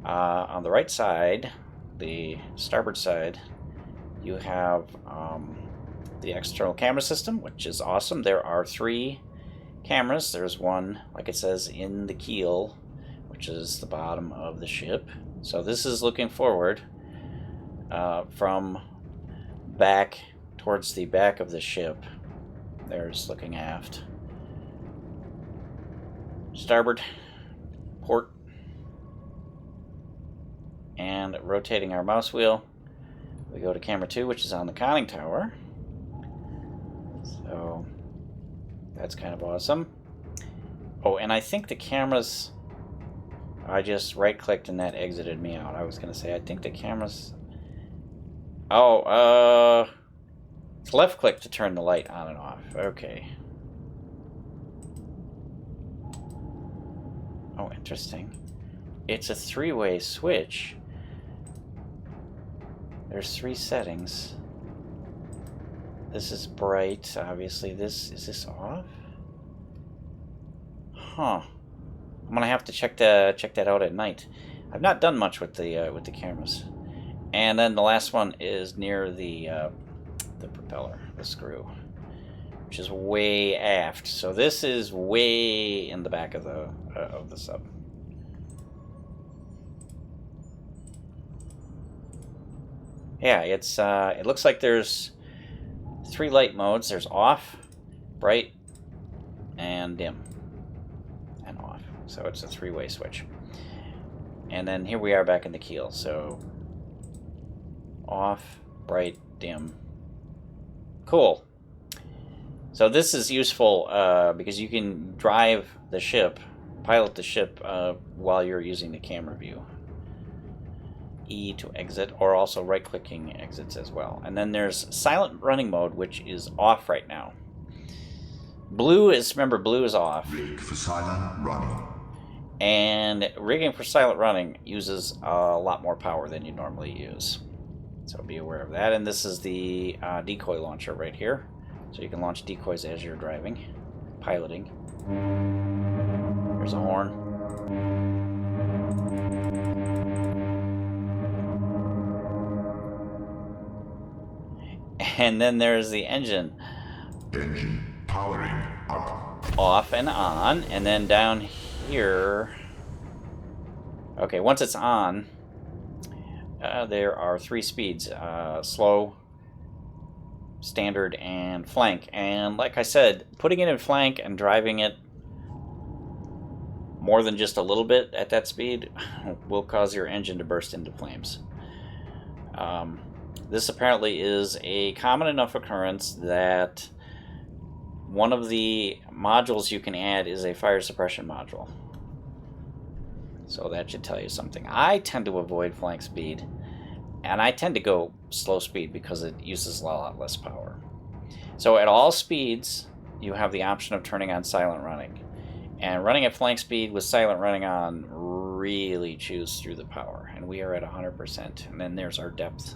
On the right side, the starboard side, you have the external camera system, which is awesome. There are 3 cameras. There's one, like it says, in the keel, which is the bottom of the ship. So this is looking forward from back towards the back of the ship. There's looking aft. Starboard, port, and rotating our mouse wheel, we go to camera 2, which is on the conning tower. So that's kind of awesome. Oh, and I think the cameras... I just right-clicked and that exited me out. I was going to say, I think the cameras... Oh, it's left-click to turn the light on and off. Okay. Oh, interesting. It's a 3-way switch. There's 3 settings. This is bright, obviously. Is this off? Huh. I'm gonna have to check that out at night. I've not done much with the cameras. And then the last one is near the propeller, the screw, which is way aft. So this is way in the back of the sub. Yeah, it looks like there's 3 light modes. There's off, bright, and dim, and off. So it's a 3-way switch. And then here we are back in the keel. So off, bright, dim. Cool. So this is useful because you can drive the ship, pilot the ship while you're using the camera view. E to exit, or also right-clicking exits as well. And then there's silent running mode, which is off right now. Blue is, remember, blue is off. Rig for silent running. And rigging for silent running uses a lot more power than you normally use. So be aware of that. And this is the decoy launcher right here. So you can launch decoys as you're driving, piloting. There's a horn. And then there's the engine. Engine powering up. Off and on. And then down here... Okay, once it's on, there are 3 speeds. Slow, standard, and flank. And like I said, putting it in flank and driving it more than just a little bit at that speed will cause your engine to burst into flames. This apparently is a common enough occurrence that one of the modules you can add is a fire suppression module. So that should tell you something. I tend to avoid flank speed, and I tend to go slow speed because it uses a lot less power. So at all speeds, you have the option of turning on silent running. And running at flank speed with silent running on really chews through the power. And we are at 100%. And then there's our depth.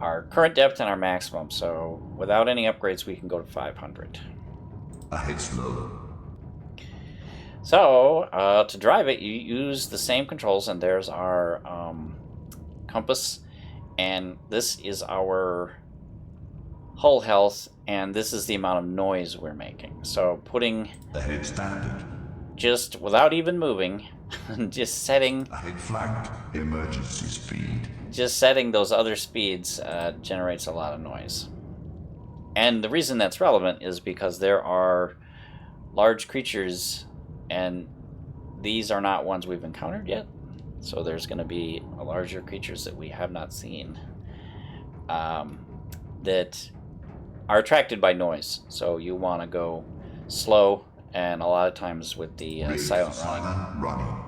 Our current depth and our maximum. So without any upgrades, we can go to 500. Ahead slow. So to drive it, you use the same controls. And there's our compass. And this is our hull health. And this is the amount of noise we're making. So putting... Ahead standard. Just without even moving, just setting... Ahead flank. Emergency speed. Just setting those other speeds generates a lot of noise. And the reason that's relevant is because there are large creatures, and these are not ones we've encountered yet. So there's going to be larger creatures that we have not seen that are attracted by noise. So you want to go slow, and a lot of times with the silent running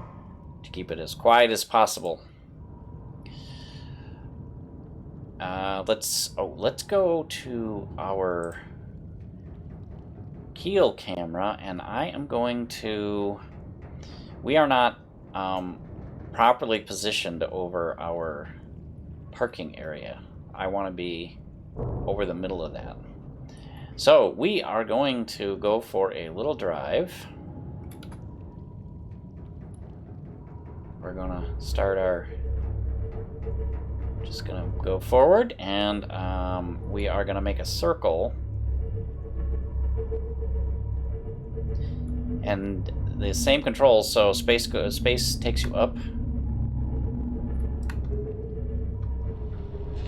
to keep it as quiet as possible. Let's go to our keel camera, and I am going to... We are not properly positioned over our parking area. I want to be over the middle of that. So we are going to go for a little drive. We're gonna start our... Just gonna go forward, and we are gonna make a circle. And the same controls, so space takes you up.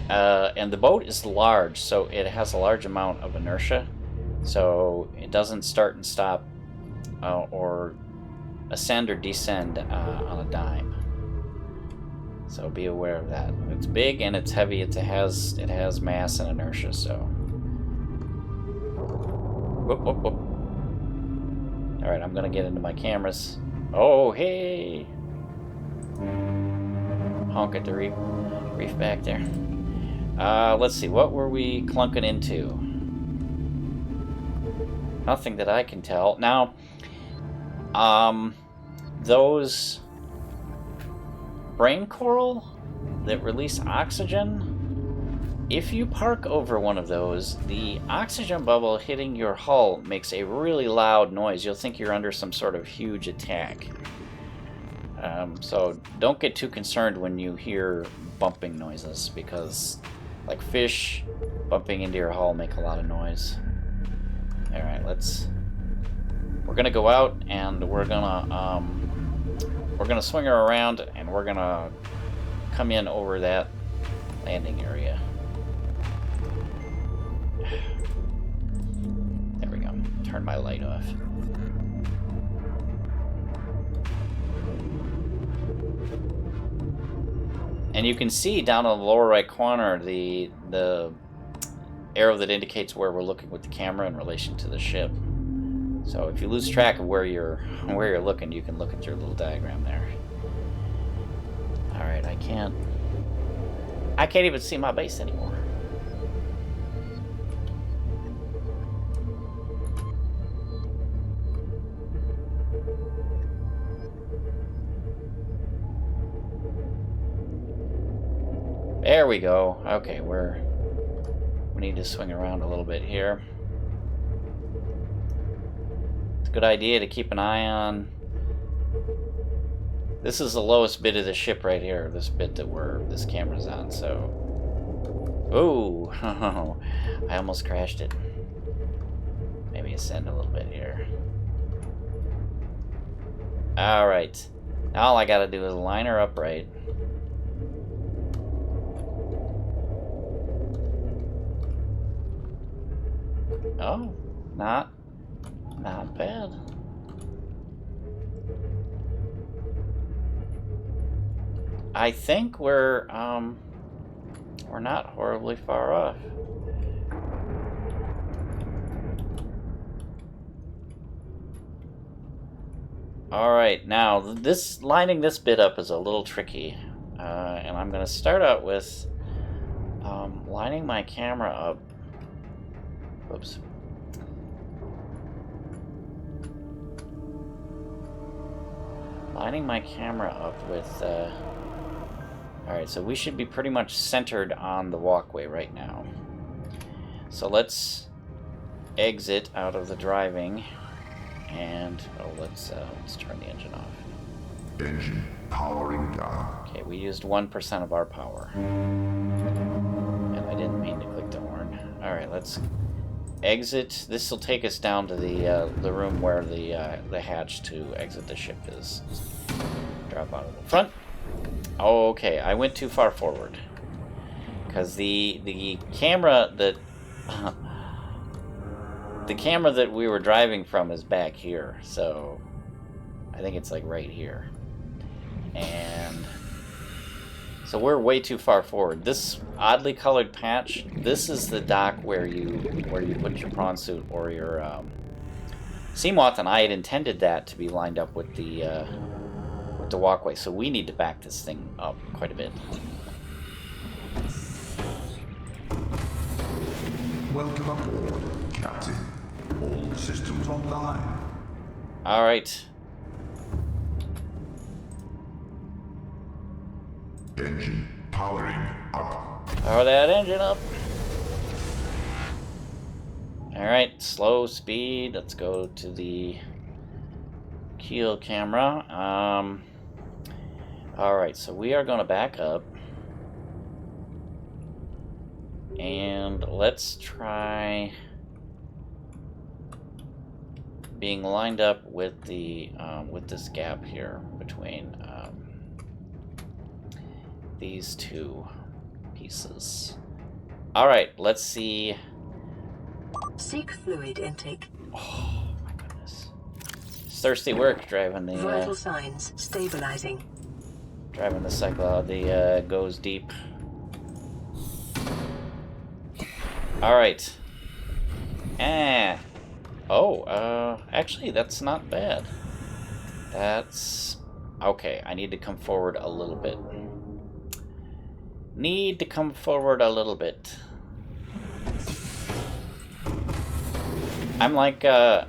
And the boat is large, so it has a large amount of inertia. So it doesn't start and stop or ascend or descend on a dime. So be aware of that. It's big and it's heavy. It has mass and inertia. So. Whoop, whoop, whoop. All right, I'm gonna get into my cameras. Oh, hey! Honk at the reef back there. Let's see. What were we clunking into? Nothing that I can tell. Now, those brain coral that release oxygen, if you park over one of those, the oxygen bubble hitting your hull makes a really loud noise. You'll think you're under some sort of huge attack. So don't get too concerned when you hear bumping noises, because like fish bumping into your hull make a lot of noise. Alright, we're gonna go out, and we're gonna swing her around, and we're gonna come in over that landing area. There we go. Turn my light off. And you can see down in the lower right corner the arrow that indicates where we're looking with the camera in relation to the ship. So if you lose track of where you're looking, you can look at your little diagram there. All right, I can't even see my base anymore. There we go. Okay, we need to swing around a little bit here. It's a good idea to keep an eye on. This is the lowest bit of the ship right here, this bit that this camera's on, so. Oh, I almost crashed it. Maybe ascend a little bit here. Alright. Now all I gotta do is line her up right. Oh, not bad. I think we're not horribly far off. All right, now lining this bit up is a little tricky, and I'm going to start out with lining my camera up. Whoops. Lining my camera up with, alright, so we should be pretty much centered on the walkway right now. So let's exit out of the driving, and, let's turn the engine off. Engine powering down. Okay, we used 1% of our power. And I didn't mean to click the horn. Alright, let's exit. This will take us down to the room where the hatch to exit the ship is. Drop out of the front. Okay, I went too far forward because the camera that we were driving from is back here, so I think it's like right here, and so we're way too far forward. This oddly colored patch, this is the dock where you put your prawn suit or your Seamoth, and I had intended that to be lined up with the walkway. So we need to back this thing up quite a bit. Welcome aboard, Captain. All systems online. All right. Engine powering up. Power that engine up. Alright, slow speed. Let's go to the keel camera. Alright, so we are going to back up. And let's try being lined up with the with this gap here between these two pieces. Alright, let's see. Seek fluid intake. Oh my goodness. It's thirsty work driving the Vital signs stabilizing. Driving the Cyclops, the goes deep. Alright. Actually that's not bad. That's okay, I need to come forward a little bit. I'm like a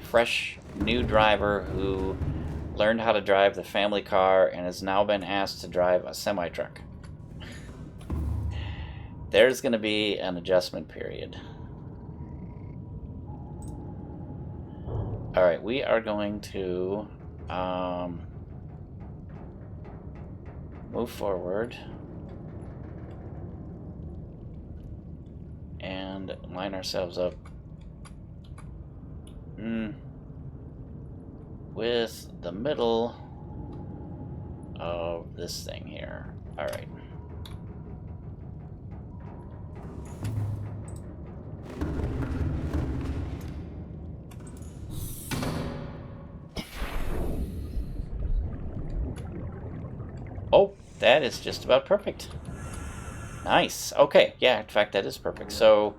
fresh new driver who learned how to drive the family car and has now been asked to drive a semi-truck. There's going to be an adjustment period. All right, we are going to move forward and line ourselves up with the middle of this thing here. All right. Oh, that is just about perfect. Nice. Okay, yeah, in fact, that is perfect. So,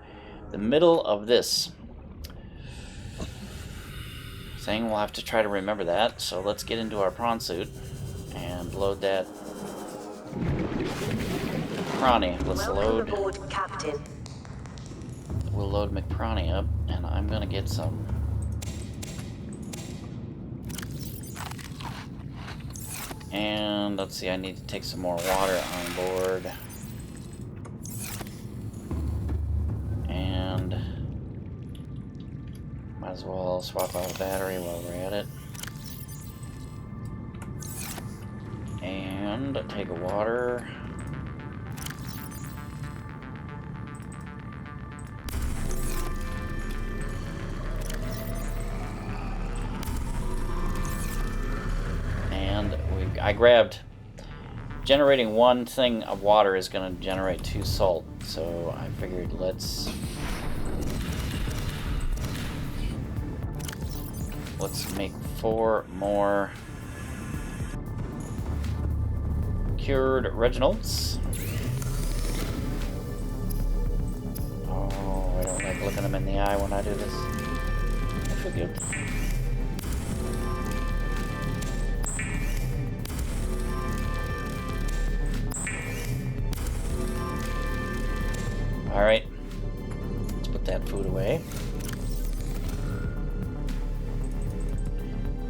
the middle of this. Saying we'll have to try to remember that. So, let's get into our prawn suit and load that. McPrawny. Let's load. Welcome aboard, Captain. We'll load McPrawny up, and I'm gonna get some. And let's see, I need to take some more water on board. And might as well swap out a battery while we're at it. And take a water. And I grabbed. Generating one thing of water is going to generate 2 salt, so I figured let's make 4 more cured Reginalds. Oh, I don't like looking them in the eye when I do this. I feel good. Alright, let's put that food away.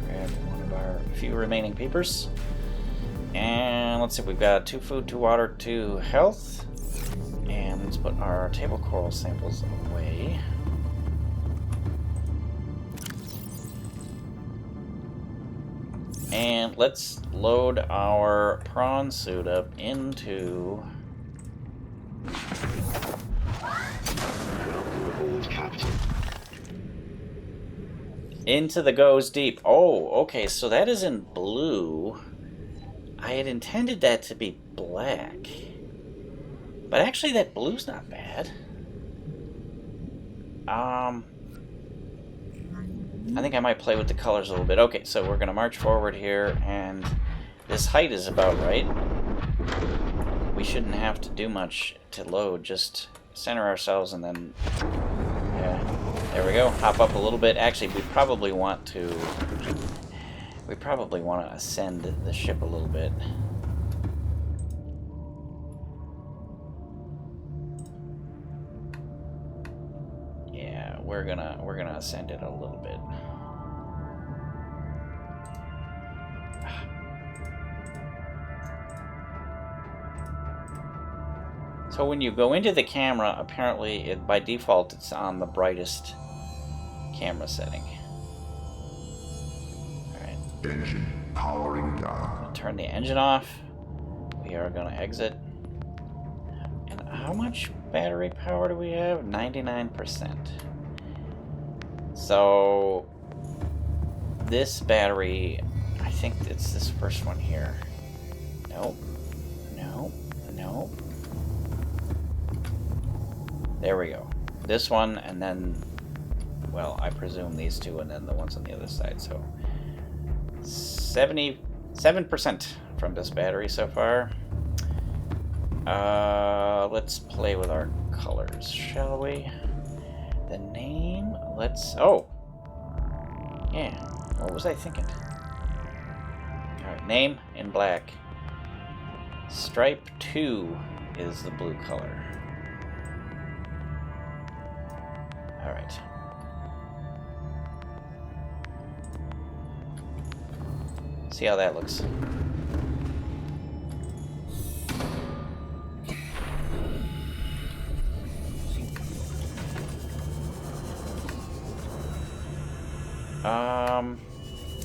Grab one of our few remaining peepers. And let's see, we've got 2 food, 2 water, 2 health. And let's put our table coral samples away. And let's load our prawn suit up into... Into the Goes Deep. Oh, okay, so that is in blue. I had intended that to be black. But actually, that blue's not bad. I think I might play with the colors a little bit. Okay, so we're going to march forward here, and this height is about right. We shouldn't have to do much to load, just center ourselves and then... Yeah, there we go. Hop up a little bit. Actually, we probably want to ascend the ship a little bit. Yeah, we're gonna ascend it a little bit. So when you go into the camera, apparently by default it's on the brightest camera setting. Alright. Engine powering down. Turn the engine off. We are going to exit. And how much battery power do we have? 99%. So this battery, I think it's this first one here. Nope. Nope. Nope. There we go. This one, and then, well, I presume these 2, and then the ones on the other side. So 77% from this battery so far. Let's play with our colors, shall we? The name, oh! Yeah, what was I thinking? Alright, name in black. Stripe 2 is the blue color. Alright. See how that looks.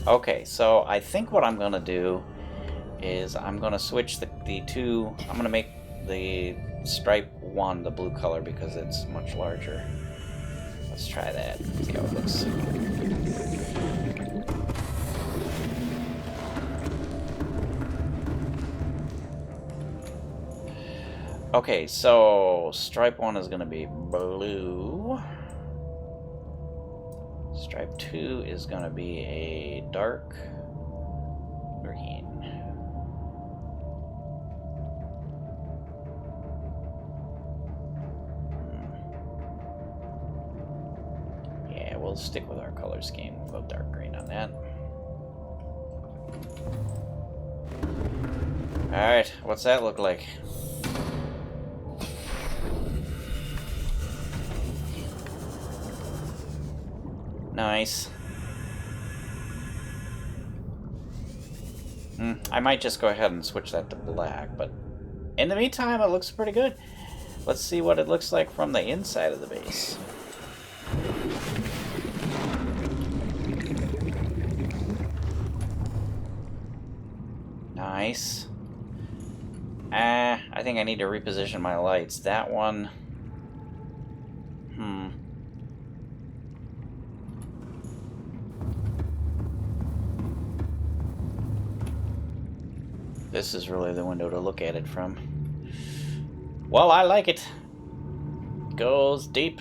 Okay, so I think what I'm gonna do is I'm gonna switch the 2. I'm gonna make the stripe 1 the blue color because it's much larger. Let's try that. See how it looks. Okay, so stripe 1 is going to be blue. Stripe 2 is going to be a dark green. we'll stick with our color scheme. We'll go dark green on that. Alright, what's that look like? Nice. I might just go ahead and switch that to black, but in the meantime, it looks pretty good. Let's see what it looks like from the inside of the base. Nice. I think I need to reposition my lights. That one... This is really the window to look at it from. Well, I like it. Goes deep.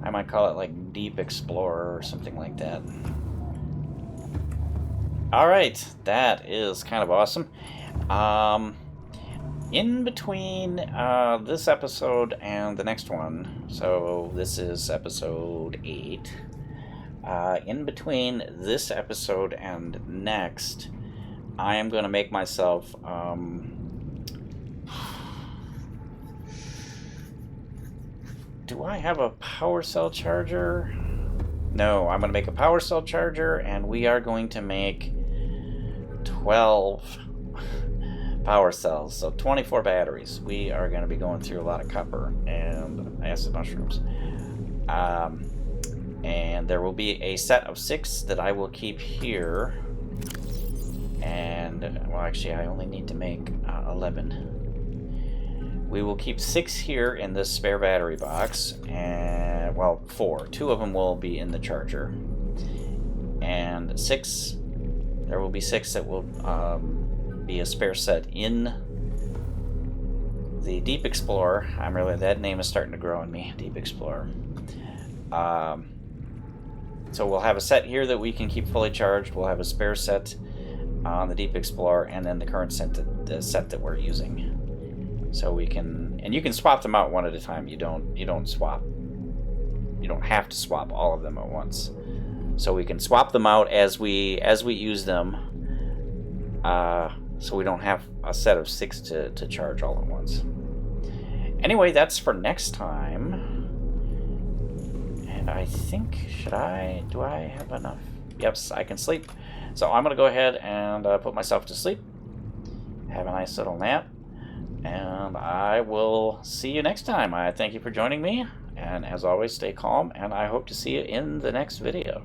I might call it like Deep Explorer or something like that. Alright, that is kind of awesome. In between this episode and the next one, so this is episode 8, in between this episode and next, I am going to make myself, do I have a power cell charger? No, I'm going to make a power cell charger, and we are going to make 12 power cells, so 24 batteries. We are going to be going through a lot of copper and acid mushrooms. And there will be a set of 6 that I will keep here. And, well, actually, I only need to make 11. We will keep 6 here in this spare battery box. And, well, 4. 2 of them will be in the charger. And 6, there will be 6 that will be a spare set in the Deep Explorer. That name is starting to grow on me, Deep Explorer. So we'll have a set here that we can keep fully charged. We'll have a spare set on the Deep Explorer, and then the current set that we're using. So we can, and you can swap them out one at a time. You don't have to swap all of them at once. So we can swap them out as we use them. So we don't have a set of 6 to charge all at once. Anyway, that's for next time. And I think, do I have enough? Yes, I can sleep. So I'm going to go ahead and put myself to sleep. Have a nice little nap. And I will see you next time. I thank you for joining me. And as always, stay calm. And I hope to see you in the next video.